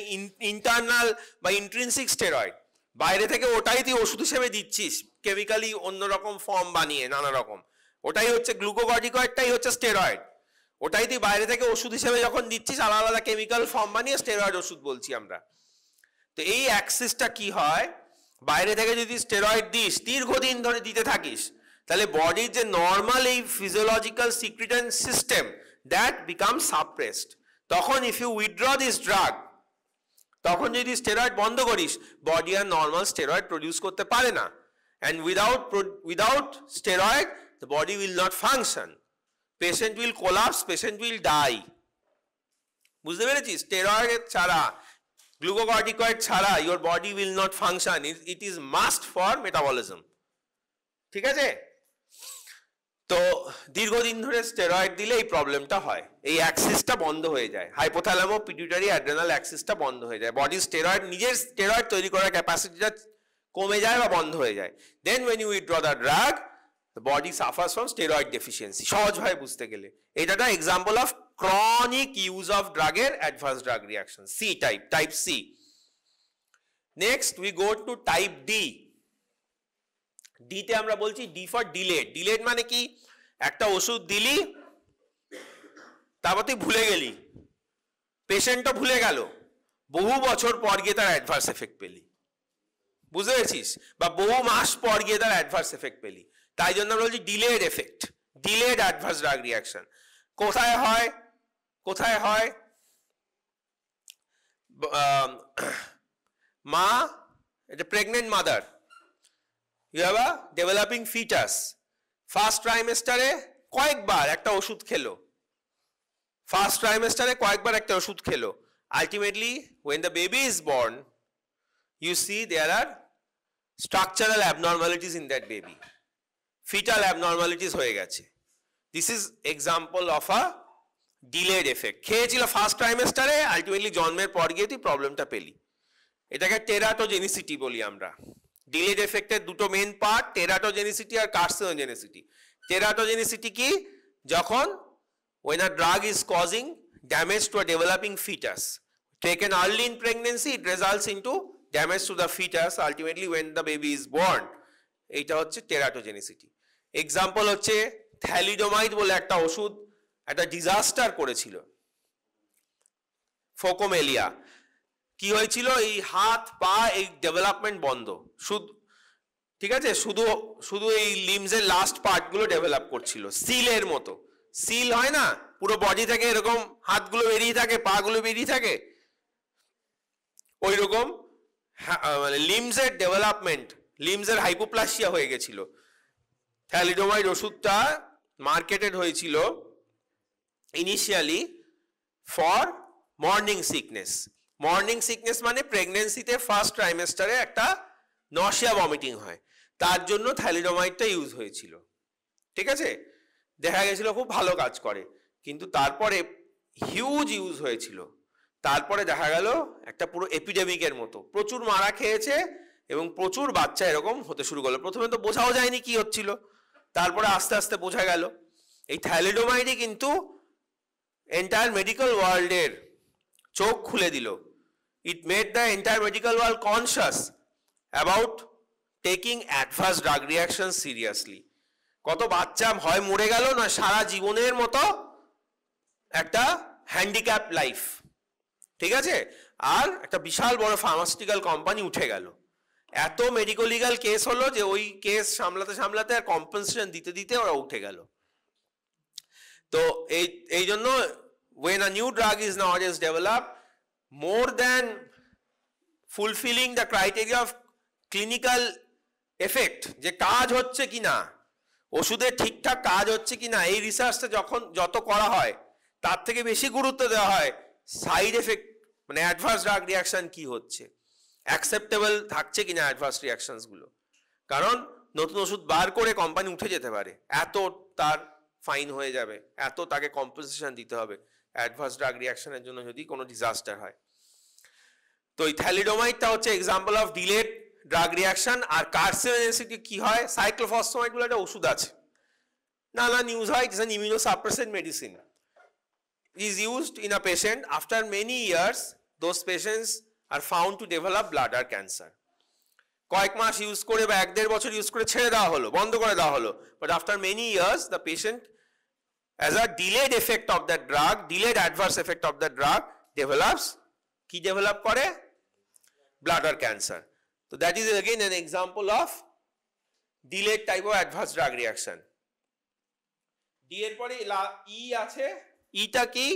S1: ইন্টারনাল বা ইন্ট্রিনসিক স্টেরয়েড। বাইরে থেকে ওটাই তুই ওষুধ হিসেবে দিচ্ছিস, কেমিক্যালি অন্যরকম ফর্ম বানিয়ে নানা রকম, ওটাই হচ্ছে গ্লুকোকর্টিকয়েডটাই হচ্ছে স্টেরয়েড। ওটাই তুই বাইরে থেকে ওষুধ হিসেবে যখন দিচ্ছিস, আলাদা আলাদা কেমিক্যাল ফর্ম বানিয়ে স্টেরয়েড ওষুধ বলছি আমরা। তো এই অ্যাক্সিসটা কি হয়, বাইরে থেকে যদি স্টেরয়েড দিস, দীর্ঘদিন ধরে দিতে থাকিস, তাহলে বডির যে নর্মাল এই physiological secretion system that become suppressed. তখন if you withdraw this drug, তখন যদি স্টেরয়েড বন্ধ করিস, বডি আর নর্মাল স্টেরয়েড প্রডিউস করতে পারে না, and without steroid the body will not function, patient will collapse, patient will die. বুঝতে পেরেছিস? স্টেরয়েড ছাড়া, গ্লুকোকর্টিকয়েড ছাড়া your body will not function. It is must for metabolism. ঠিক আছে? তো দীর্ঘদিন ধরে স্টেরয়েড দিলে এই প্রবলেমটা হয়, এই অ্যাক্সিসটা বন্ধ হয়ে যায়, হাইপোথ্যালামো পিটুইটারি অ্যাড্রেনাল অ্যাক্সিসটা বন্ধ হয়ে যায়, বডি স্টেরয়েড নিজের স্টেরয়েড তৈরি করার ক্যাপাসিটিটা কমে যায় বা বন্ধ হয়ে যায়। দেন when you withdraw the drug, the body suffers from steroid deficiency. সহজভাবে বুঝতে গেলে এটা একটা example of chronic use of ড্রাগের advance drug reaction, C type C. Next we go to type D. D তে আমরা বলছি ডি ফর ডিলেড। ডিলেড মানে কি? একটা ওষুধ দিলি, তারপর তুই ভুলে গেলি, পেশেন্টও ভুলে গেল, বহু বছর পর গিয়ে তার অ্যাডভান্স এফেক্ট পেলি, বুঝতে পেরেছিস? বা বহু মাস পর গিয়ে তার অ্যাডভান্স এফেক্ট পেলি। তাই জন্য আমরা বলছি delayed effect, delayed advance drug reaction. কোথায় হয়? কোথায় হয়? মা, এটা pregnant mother, you have a developing foetus, first ট্রাইমেস্টারে কয়েকবার একটা ওষুধ খেলো, ফার্স্ট ট্রাইমেস্টারে কয়েকবার একটা ওষুধ খেলো, ultimately when the baby is born you see there are structural abnormalities in that baby. Fetal abnormalities হয়ে গেছে। This is example of a delayed effect. খেয়েছিল ফার্স্ট ট্রাইমেস্টারে, আলটিমেটলি জন্মের পর গিয়ে তুই প্রবলেমটা পেলি। এটাকে টেরাটোজেনিসিটি বলি আমরা। ডিলেড এফেক্টের দুটো মেন পার্ট, টেরাটোজেনিসিটি আর কার্সিনোজেনিসিটি। টেরাটোজেনিসিটি কি? যখন when a drug is causing damage to a developing fetus taken early in pregnancy, it results into damage to the fetus ultimately when the baby is born. এইটা হচ্ছে টেরাটোজেনিসিটি। এক্সাম্পল হচ্ছে থ্যালিডোমাইড বলে একটা ওষুধ একটা ডিজাস্টার করেছিল, ফোকোমেলিয়া। কি হয়েছিল? এই হাত পা এই ডেভেলপমেন্ট বন্ধ, শুধু ঠিক আছে, শুধু শুধু এই লিমসের লাস্ট পার্টগুলো ডেভেলপ করছিল, সিলের মতো। সিল হয় না, পুরো বডি থেকে এরকম হাতগুলো বেরিয়ে থাকে, পা গুলো বেরিয়ে থাকে, ওই রকম মানে লিমসের ডেভেলপমেন্ট, লিমসের হাইপোপ্লাসিয়া হয়ে গেছিল। থ্যালিডোমাইড ওষুধটা মার্কেটেড হয়েছিল initially for morning sickness. Morning sickness মানে প্রেগনেন্সিতে ফার্স্ট ট্রাইমেস্টারে একটা নশিয়া ভমিটিং হয়, তার জন্য থ্যালিডোমাইডটা ইউজ হয়েছিল। ঠিক আছে, দেখা গেছিল খুব ভালো কাজ করে, কিন্তু তারপরে হিউজ ইউজ হয়েছিল। তারপরে দেখা গেল একটা পুরো এপিডেমিকের মতো, প্রচুর মারা খেয়েছে এবং প্রচুর বাচ্চা এরকম হতে শুরু করলো। প্রথমে তো বোঝাও যায়নি কি হচ্ছিল, তারপরে আস্তে আস্তে বোঝা গেল। এই থ্যালিডোমাইডই কিন্তু এন্টায়ার মেডিকেল ওয়ার্ল্ডের চোখ খুলে দিল। It made the entire medical world conscious about taking adverse drug reaction seriously. কত বাচ্চা হয় মরে গেল না, সারা জীবনের মতো একটা হ্যান্ডিক্যাপ লাইফ। ঠিক আছে, আর একটা বিশাল বড় ফার্মাসিউটিক্যাল কোম্পানি উঠে গেল। এত মেডিকো লিগাল কেস হলো যে ওই কেস সামলাতে সামলাতে আর কম্পেনসেশন দিতে দিতে ওরা উঠে গেল। তো এই জন্য when a new drug is nowadays developed, more than fulfilling the criteria of clinical effect, যে কাজ হচ্ছে কিনা, ওষুধের ঠিকঠাক কাজ হচ্ছে কিনা, এই রিসার্চটা যখন যত করা হয় তার থেকে বেশি গুরুত্ব দেওয়া হয় সাইড এফেক্ট, মানে অ্যাডভার্স ড্রাগ রিয়াকশন কি হচ্ছে, অ্যাকসেপ্টেবল থাকছে কিনা অ্যাডভার্স রিয়াকশনস গুলো। কারণ নতুন ওষুধ বার করে কোম্পানি উঠে যেতে পারে, এত তার ফাইন হয়ে যাবে, এত তাকে কম্পেনসেশন দিতে হবে অ্যাডভার্স ড্রাগ রিয়াকশনের জন্য যদি কোনো ডিজাস্টার হয়। তো এই থ্যালিডোমাইডটা হচ্ছে example of delayed drug reaction. আর কার্সিনোজেনিসিটি কি হয়? সাইক্লোফসফেমাইড বলে একটা ওষুধ আছে, নানা নিউজ হয়, it's an immunosuppressant medicine, is used in a patient. After many years those patients are found to develop bladder cancer. কয়েক মাস ইউজ করে বা 1-1.5 বছর ইউজ করে ছেড়ে দেওয়া হলো, বন্ধ করে দেওয়া হলো, but after many years the patient as a delayed effect of that drug, delayed adverse effect of that drug develops, কি ডেভেলপ করে? bladder cancer. So that is again an example of delayed type of adverse drug reaction. D এর পরে E আছে, ইটা কি?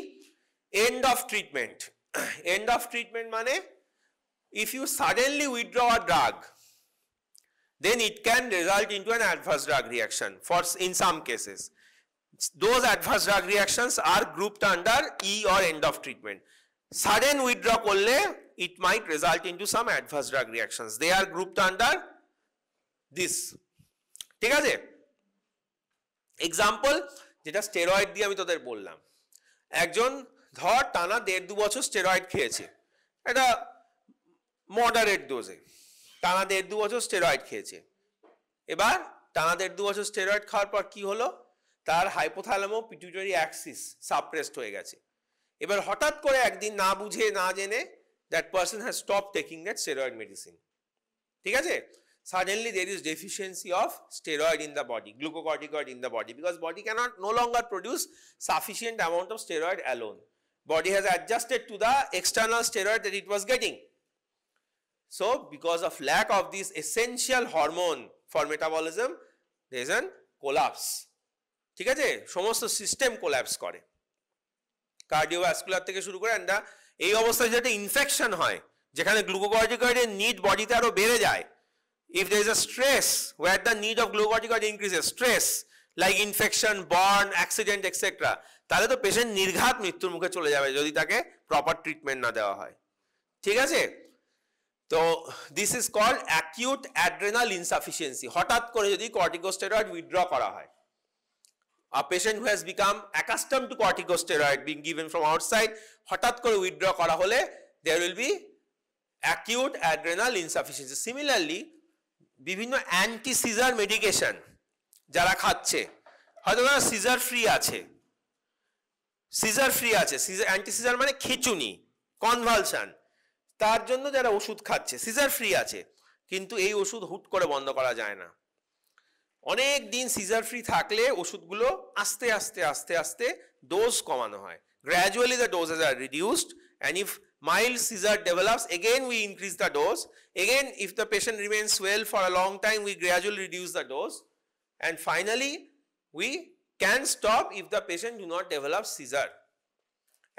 S1: end of treatment. end of treatment মানে if you suddenly withdraw a drug then it can result into an adverse drug reaction for in some cases. Those adverse drug reactions are grouped under E or end of treatment. Sudden withdraw করলে it might result into some adverse drug reactions. They are grouped under this. ঠিক আছে, এক্সাম্পল যেটা স্টেরয়েড দিয়ে আমি তোদের বললাম, একজন ধর টানা 1.5-2 বছর স্টেরয়েড খেয়েছে, এটা মডারেট ডোজে টানা 1.5-2 বছর স্টেরয়েড খেয়েছে। এবার টানা 1.5-2 বছর স্টেরয়েড খাওয়ার পর কি হলো? তার হাইপোথ্যালামো পিটুইটারি অ্যাক্সিস সাপ্রেসড হয়ে গেছে। এবার হঠাৎ করে একদিন না বুঝে না জেনে that person has stop taking that steroid medicine. ঠিক আছে, suddenly there is deficiency of steroid in the body, glucocorticoid in the body, because body cannot no longer produce sufficient amount of steroid alone. Body has adjusted to the external steroid that it was getting. So because of lack of this essential hormone for metabolism, there is an collapse. ঠিক আছে, সমস্ত সিস্টেম কোল্যাপস করে, কার্ডিওভাস্কুলার থেকে শুরু করে। এন্ড এই অবস্থায় যেটা ইনফেকশন হয়, যেখানে গ্লুকোকর্টিকয়েডের নিড বডিতে আরো বেড়ে যায়, if there is a stress where the need of glucocorticoid increases, stress like infection, burn, accident, etc., তাহলে তো পেশেন্ট নির্ঘাত মৃত্যুর মুখে চলে যাবে যদি তাকে প্রপার ট্রিটমেন্ট না দেওয়া হয়। ঠিক আছে, তো this is called acute adrenal insufficiency. হঠাৎ করে যদি কর্টিকোস্টেরয়েড উইথড্র করা হয়, a patient who has become accustomed to corticosteroid being given from outside, হঠাৎ করে উইথড্র করা হলে there will be acute adrenal insufficiency. Similarly, বিভিন্ন অ্যান্টি সিজার মেডিকেশন যারা খাচ্ছে, হয়তো তারা সিজার ফ্রি আছে, অ্যান্টি সিজার মানে খিঁচুনি, কনভালশন, তার জন্য যারা ওষুধ খাচ্ছে সিজার ফ্রি আছে, কিন্তু এই ওষুধ হুট করে বন্ধ করা যায় না। অনেক দিন সিজার ফ্রি থাকলে ওষুধগুলো আস্তে আস্তে আস্তে আস্তে ডোজ কমানো হয়। Gradually the doses are reduced, and if mild seizure develops, again we increase the dose. Again, if the patient remains well for a long time, we gradually reduce the dose, and finally we can stop if the patient do not develop seizure.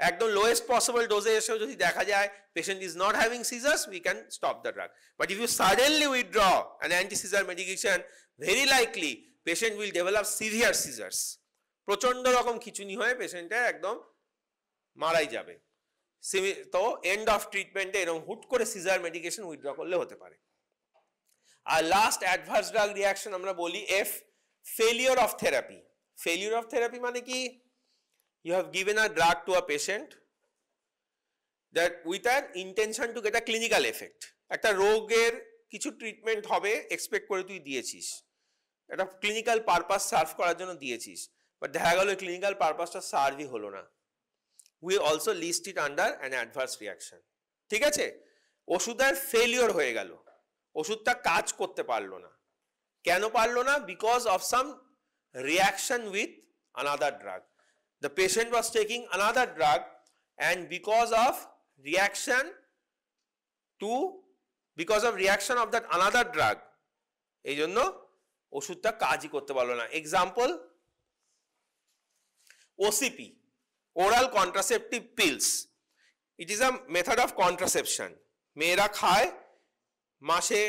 S1: একদম lowest possible dose এসেও যদি দেখা যায় patient is not having seizures, we can stop the drug. But if you suddenly withdraw an anti-seizure medication, very likely patient will develop severe seizures. প্রচন্ড রকম খিঁচুনি হয়ে পেশেন্টের একদম মারাই যাবে। তো এন্ড অফ ট্রিটমেন্টে এরকম হুট করে সিজার মেডিকেশন উইথড্র করলে হতে পারে। আর লাস্ট অ্যাডভার্স ড্রাগ রিয়াকশন আমরা বলি F, failure of therapy. Failure of therapy মানে কি? You have given a drug to a patient that with an intention to get a clinical effect. একটা রোগের কিছু ট্রিটমেন্ট হবে এক্সপেক্ট করে তুই দিয়েছিস, একটা ক্লিনিক্যাল পারপাস সার্ভ করার জন্য দিয়েছিস, বাট দেখা গেল ক্লিনিক্যাল পারপাসটা সার্ভই হলো না। We also list it under an adverse reaction. ঠিক আছে? ওষুধের ফেলিওর হয়ে গেল, ওষুধটা কাজ করতে পারলো না। কেন পারলো না? Because of some reaction with another drug. The patient was taking another drug, and because of reaction of that another drug, এই জন্য ওষুধটা কাজই করতে পারলো না। Example, OCP, oral contraceptive pills. It is a method of contraception. মেয়েরা খায় মাসে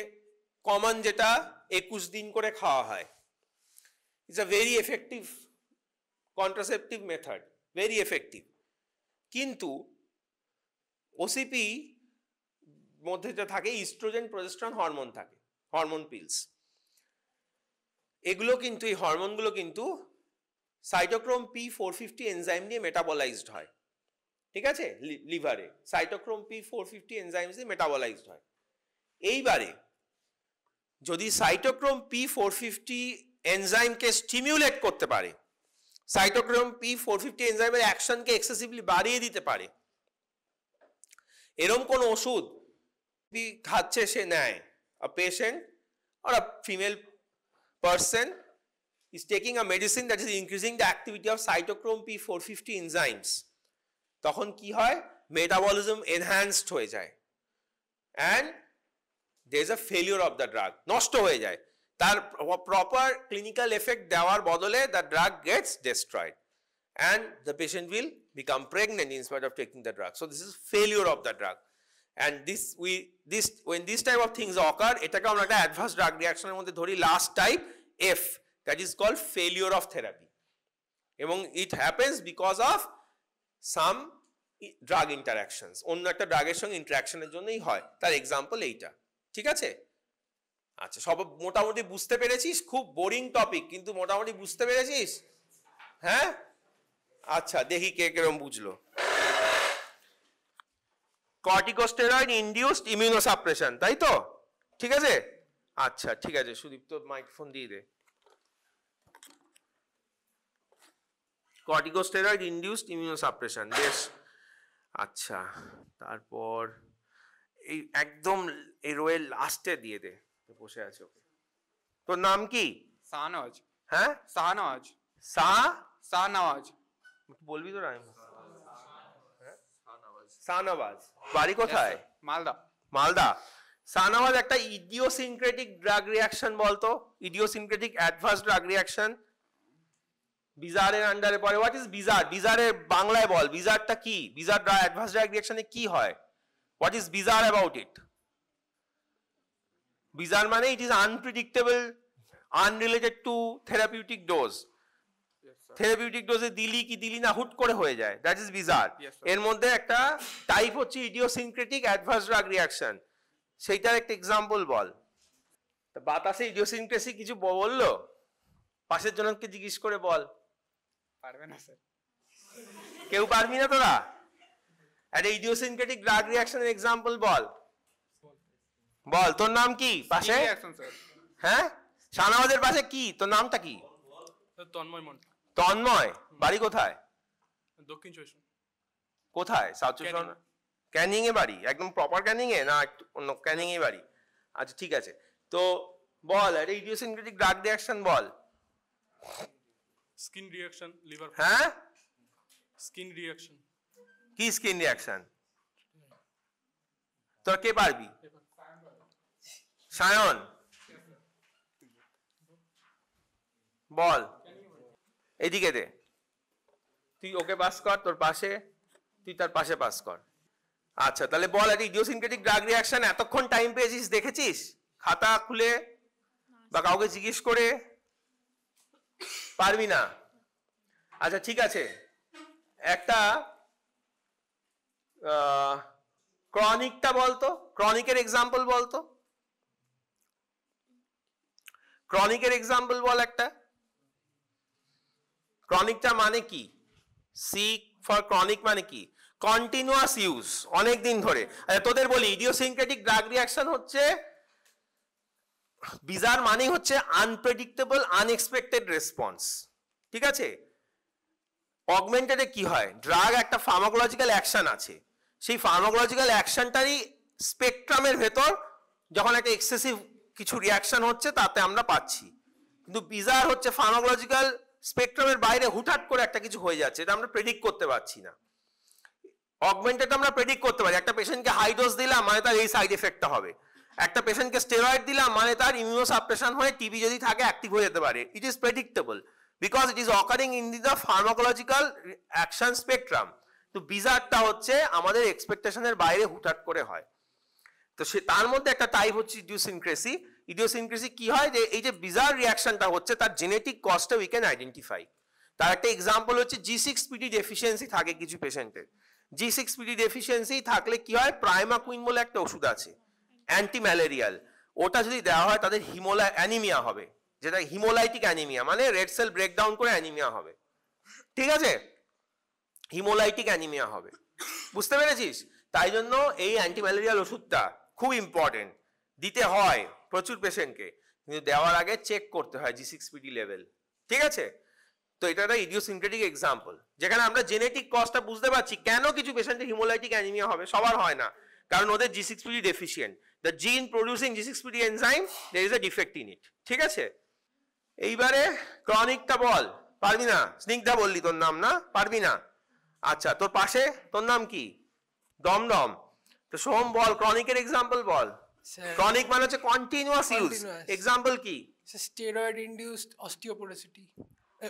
S1: কমন যেটা 21 দিন করে খাওয়া হয়। It's a very effective contraceptive method, very effective. কিন্তু OCP মধ্যে যেটা থাকে ইস্ট্রোজেন প্রজেস্টেরন হরমোন থাকে, হরমোন পিলস। এগুলো কিন্তু, এই হরমোনগুলো কিন্তু সাইটোক্রোম P450 এনজাইম দিয়ে মেটাবলাইজড হয়। ঠিক আছে? লিভারে সাইটোক্রোম P450 এনজাইম দিয়ে মেটাবলাইজড হয়। এইবারে যদি সাইটোক্রোম P450 এনজাইমকে স্টিমিউলেট করতে পারে, সাইটোক্রোম P450 এনজাইমের অ্যাকশনকে এক্সেসিভলি বাড়িয়ে দিতে পারে, এরকম কোন ওষুধ খাচ্ছে সে নেয়, a patient or a female person is taking a medicine that is increasing the activity of cytochrome P450 enzymes, তখন কি হয়? মেটাবলিজম এনহ্যান্সড হয়ে যায়, and there is a failure of the drug, নষ্ট হয়ে যায়। তার প্রপার ক্লিনিক্যাল এফেক্ট দেওয়ার বদলে the drug gets destroyed, and the patient will become pregnant in spite of taking the drug. So this is failure of the drug, and when this type of things occur, এটাকে আমরা একটা অ্যাডভার্স ড্রাগ রিঅ্যাকশনের মধ্যে ধরি last type F, that is called failure of therapy, এবং it happens because of some drug interactions, অন্য একটা ড্রাগের সঙ্গে ইন্টারাকশনের জন্যই হয়। তার এক্সাম্পল এইটা। ঠিক আছে? আচ্ছা, সব মোটামুটি বুঝতে পেরেছিস? খুব বোরিং টপিক, কিন্তু মোটামুটি বুঝতে পেরেছিস? হ্যাঁ, আচ্ছা, দেখি কে কিরকম বুঝলো। কর্টিকোস্টেরয়েড ইনডিউসড ইমিউনোসাপ্রেশন, তাই তো? ঠিক আছে, আচ্ছা ঠিক আছে, সুদীপ্ত মাইক্রোফোন দিয়ে দে। কর্টিকোস্টেরয়েড ইনডিউসড ইমিউনোসাপ্রেশন, বেশ। আচ্ছা, তারপর এই একদম এই রোয়ের লাস্টে দিয়ে দে, বসে আছে। ওকে, তোর নাম কি?
S2: শাহনওয়াজ।
S1: হ্যাঁ,
S2: শাহনওয়াজ। শাহনওয়াজ
S1: বলবি তো? শাহনওয়াজ, বাড়ি কোথায়?
S2: মালদা।
S1: মালদা। শাহনওয়াজ, একটা ইডিওসিনক্রেটিক ড্রাগ রিঅ্যাকশন বলতো, ইডিওসিনক্রেটিক অ্যাডভার্স ড্রাগ রিঅ্যাকশন বিজারের আন্ডারে পড়ে। What is bizarre? বিজারের বাংলায় বল, বিজারটা কি? বিজার অ্যাডভার্স ড্রাগ রিঅ্যাকশনে কি হয়? What is bizarre about it? Bizarre মানে it is unpredictable, unrelated to therapeutic dose. Therapeutic ডোজে দিলি কি দিলি না, হুট করে হয়ে যায়, দ্যাট ইজ বিজার। এর মধ্যে একটা টাইপ হচ্ছে ইডিওসিনক্রেটিক অ্যাডভার্স ড্রাগ রিঅ্যাকশন। সেইটার একটা এক্সাম্পল বল। তা বাতাসে ইডিওসিনক্রেসি কিছু বললো, পাশের জনকে জিজ্ঞেস করে বল।
S2: পারবে না স্যার।
S1: কেউ পারবি না তোরা? একটা ইডিওসিনক্রেটিক ড্রাগ রিঅ্যাকশনের এক্সাম্পল বল। বল, তোর নাম কি পাশে?
S2: Reaction sir.
S1: হ্যাঁ, শাহনওয়াজের পাশে কি, তোর নামটা কি?
S2: তন্ময় মন্ডল।
S1: তন্ময়, বাড়ি কোথায়?
S2: দক্ষিণ চব্বিশ।
S1: কোথায়? সাউথ চব্বিশ পরগনা? ক্যানিং এ বাড়ি? একদম প্রপার ক্যানিং এ না একটু অন্য ক্যানিং এ বাড়ি? আচ্ছা ঠিক আছে, তো বল একটা ইডিওসিনক্রেটিক ড্রাগ রিঅ্যাকশন বল।
S2: Skin reaction, liver.
S1: হ্যাঁ,
S2: স্কিন রিঅ্যাকশন।
S1: কি স্কিন রিঅ্যাকশন? তোর কে পারবি? সায়ন বল, এদিকে দে, তুই ওকে পাস কর, তোর পাশে, তুই তার পাশে পাস কর। আচ্ছা তাহলে বল একটা ইডিওসিনক্রেটিক ড্রাগ রিঅ্যাকশন এতক্ষণ টাইম পেয়েছিস, দেখেছিস খাতা খুলে বা কাউকে জিজ্ঞেস করে? পারবি না? আচ্ছা ঠিক আছে, একটা ক্রনিকটা বলতো, ক্রনিকের এক্সাম্পল বলতো, ক্রনিকের এক্সাম্পল বল একটা। ক্রনিকটা মানে কি? সি ফর ক্রনিক মানে কি? কন্টিনিউয়াস ইউজ, অনেক দিন ধরে। আচ্ছা তোদের বলি, ইডিওসিনক্রেটিক ড্রাগ রিঅ্যাকশন হচ্ছে, বিজার মানে হচ্ছে আনপ্রেডিক্টেবল, আনএক্সপেক্টেড রেসপন্স, ঠিক আছে? অগমেন্টেডে কি হয়, ড্রাগ একটা ফার্মাকোলজিক্যাল অ্যাকশন আছে, সেই ফার্মাকোলজিক্যাল অ্যাকশনটারই স্পেকট্রামের ভেতর যখন একটা এক্সেসিভ কিছু রিঅ্যাকশন হচ্ছে তাতে আমরা পাচ্ছি। কিন্তু বিজার হচ্ছে ফার্মাকোলজিক্যাল স্পেকট্রামের বাইরে হুটহাট করে একটা কিছু হয়ে যাচ্ছে, এটা আমরা প্রেডিক্ট করতে পারছি না। অগমেন্টেড আমরা প্রেডিক্ট করতে পারি, একটা পেশেন্টকে হাই ডোজ দিলাম মানে তার এই সাইড এফেক্টটা হবে, একটা পেশেন্টকে স্টেরয়েড দিলাম মানে তার ইমিউনোসাপ্রেশন হয়ে টিবি যদি থাকে অ্যাক্টিভ হয়ে যেতে পারে। It is predictable because it is occurring in the pharmacological action spectrum. তো বিজারটা হচ্ছে আমাদের এক্সপেকটেশনের বাইরে হুটহাট করে হয়। তো সে তার মধ্যে একটা টাইপ হচ্ছে ইডিওসিনক্রেসি। ইডিওসিনক্রেসি কি হয়, যে এই যে বিজার রিঅ্যাকশনটা হচ্ছে তার জেনেটিক কজটা উই ক্যান আইডেন্টিফাই। তার একটা এক্সাম্পল হচ্ছে G6PD ডেফিসিয়েন্সি থাকে কিছু পেশেন্টের। G6PD ডেফিসিয়েন্সি থাকলে কি হয়, প্রাইমাকুইন বলে একটা ওষুধ আছে অ্যান্টি ম্যালেরিয়াল, ওটা যদি দেওয়া হয় তাদের অ্যানিমিয়া হবে, যেটা হিমোলাইটিক অ্যানিমিয়া, মানে রেড সেল ব্রেকডাউন করে অ্যানিমিয়া হবে, ঠিক আছে? হিমোলাইটিক অ্যানিমিয়া হবে, বুঝতে পেরেছিস? তাই জন্য এই অ্যান্টি ম্যালেরিয়াল ওষুধটা খুব ইম্পর্টেন্ট, দিতে হয় প্রচুর পেশেন্টকে, কিন্তু দেওয়ার আগে চেক করতে হয় G6PD লেভেল, ঠিক আছে? তো এটা একটা ইডিওসিনক্রেটিক এক্সাম্পল, যেখানে আমরা জেনেটিক কজটা বুঝতে পারছি কেন কিছু পেশেন্টের হিমোলাইটিক অ্যানিমিয়া হবে, সবার হয় না, কারণ ওদের G6PD deficient, the gene producing G6PD enzyme there is a defect in it, ঠিক আছে? এইবারে ক্রনিকটা বল। পারবি না? স্নিগ্ধা বললি তোর নাম না, পারবি না? আচ্ছা তোর পাশে, তোর নাম কি? দমদম। তো সোম বল, ক্রনিকের এক্সাম্পল বল। ক্রনিক মানে হচ্ছে কন্টিনিউয়াস ইউজ, এক্সাম্পল কি?
S3: Steroid induced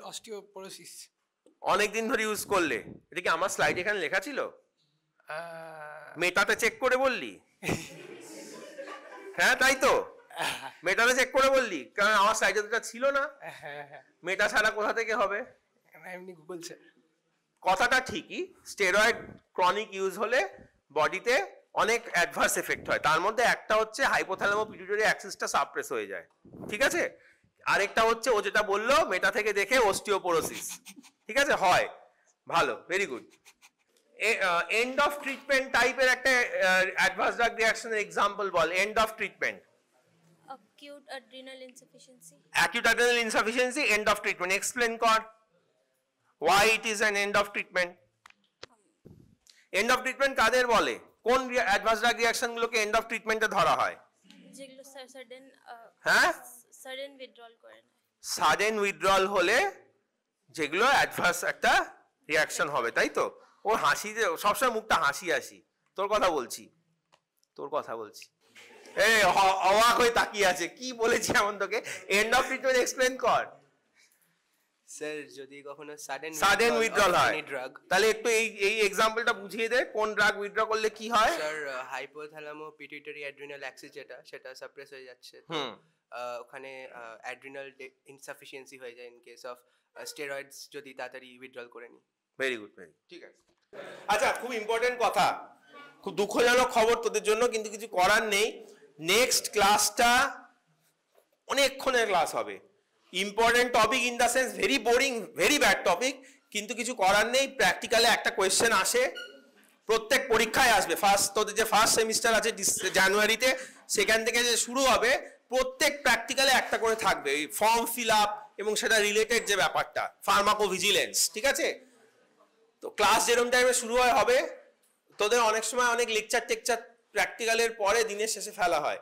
S3: osteoporosis.
S1: অনেক দিন ধরে ইউজ করলে, এটা কি আমার স্লাইড এখানে লেখা ছিল? মেটাতে চেক করে বললি? হ্যাঁ তাই তো, মেটাতে চেক করে বললি, কারণ আমার স্লাইডে তো ছিল না। মেটা ছাড়া কোথা থেকে হবে?
S3: এমনি গুগল স্যার।
S1: কথাটা ঠিকই, স্টেরয়েড ক্রনিক ইউজ হলে বডিতে অনেক অ্যাডভার্স এফেক্ট হয়, তার মধ্যে একটা হচ্ছে হাইপোথ্যালামো পিটুইটারি অ্যাক্সিসটা সাপ্রেস হয়ে যায়, ঠিক আছে? আরেকটা হচ্ছে ও যেটা বললো মেটা থেকে দেখে অস্টিওপোরোসিস, ঠিক আছে? হয়, ভালো, very good. End of treatment টাইপের একটা অ্যাডভার্স ড্রাগ রিঅ্যাকশনের এক্সাম্পল বল। End of treatment,
S4: acute adrenal insufficiency.
S1: acute adrenal insufficiency, end of treatment. Explain কর why it is an end of treatment. End of treatment কাদের বলে? কোন অ্যাডভান্স ড্রাগ রিঅ্যাকশন গুলোকে এন্ড অফ ট্রিটমেন্টে ধরা হয়?
S4: যেগুলো সাডেন
S1: হ্যাঁ,
S4: সাডেন উইথড্রল করে না।
S1: সাডেন উইথড্রল হলে যেগুলো অ্যাডভান্স একটা রিঅ্যাকশন হবে, তাই তো? ওর হাসিতে সবসময় মুখটা হাসি হাসি, তোর কথা বলছি, তোর কথা বলছি, এই অবাক হয়ে তাকিয়ে আছে, কি বলেছি এমন তোকে? এন্ড অফ ট্রিটমেন্ট এক্সপ্লেন কর।
S5: স্যার যদি কখনো
S1: সাডেন উইথড্রল হয়
S5: ড্রাগ,
S1: তাহলে একটু এই এক্সাম্পলটা বুঝিয়ে দে, কোন ড্রাগ উইথড্র করলে কি হয়?
S5: স্যার হাইপোথ্যালামো পিটুইটারি অ্যাড্রিনাল অ্যাক্সিস সেটা সাপ্রেস হয়ে যাচ্ছে, ওখানে অ্যাড্রিনাল ইনসাফিসিয়েন্সি হয়ে যায় ইন কেস অফ স্টেরয়েডস যদি তাড়াতাড়ি উইথড্রল করে নি।
S1: ভেরি গুড, ভেরি ঠিক আছে। আচ্ছা খুব ইম্পর্টেন্ট কথা, খুব দুঃখজনক খবর তোদের জন্য, কিন্তু কিছু করার নেই। নেক্সট ক্লাসটা অনেকক্ষণের ক্লাস হবে, important topic in the sense very boring, very bad topic, কিন্তু কিছু করার নেই। প্র্যাকটিক্যালে একটা কোয়েশ্চেন আসে, প্রত্যেক পরীক্ষায় আসবে। তোদের যে ফার্স্ট সেমিস্টার আছে জানুয়ারিতে, সেখান থেকে যে শুরু হবে, প্রত্যেক প্র্যাকটিক্যালে একটা করে থাকবে, এই ফর্ম ফিল আপ এবং সেটা রিলেটেড যে ব্যাপারটা, ফার্মাকোভিজিলেন্স, ঠিক আছে? তো ক্লাস যেরকম টাইমে শুরু হবে, তোদের অনেক সময় অনেক লেকচার টেকচার প্র্যাকটিক্যালের পরে দিনের শেষে ফেলা হয়।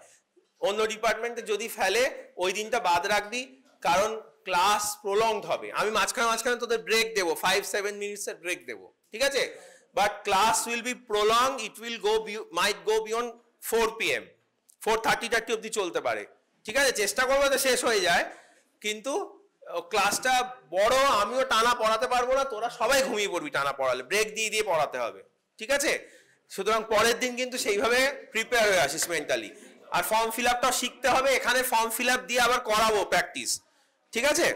S1: অন্য ডিপার্টমেন্টে যদি ফেলে ওই দিনটা বাদ রাখবি, কারণ ক্লাস প্রলংড হবে। আমি মাঝখানে তোদের ব্রেক দেবো, 5-7 মিনিটসের ব্রেক দেবো, ঠিক আছে? But class will be prolong, it will might go beyond 4 PM, 4:30 অব্দি চলতে পারে, ঠিক আছে? চেষ্টা করবো তো শেষ হয়ে যায়, কিন্তু ক্লাসটা বড়, আমিও টানা পড়াতে পারবো না, তোরা সবাই ঘুমিয়ে পড়বি টানা পড়ালে, ব্রেক দিয়ে দিয়ে পড়াতে হবে, ঠিক আছে? সুতরাং পরের দিন কিন্তু সেইভাবে প্রিপেয়ার হয়ে আসিস মেন্টালি। আর ফর্ম ফিল আপটাও শিখতে হবে, এখানে ফর্ম ফিল আপ দিয়ে আবার করাবো প্র্যাকটিস, ঠিক আছে?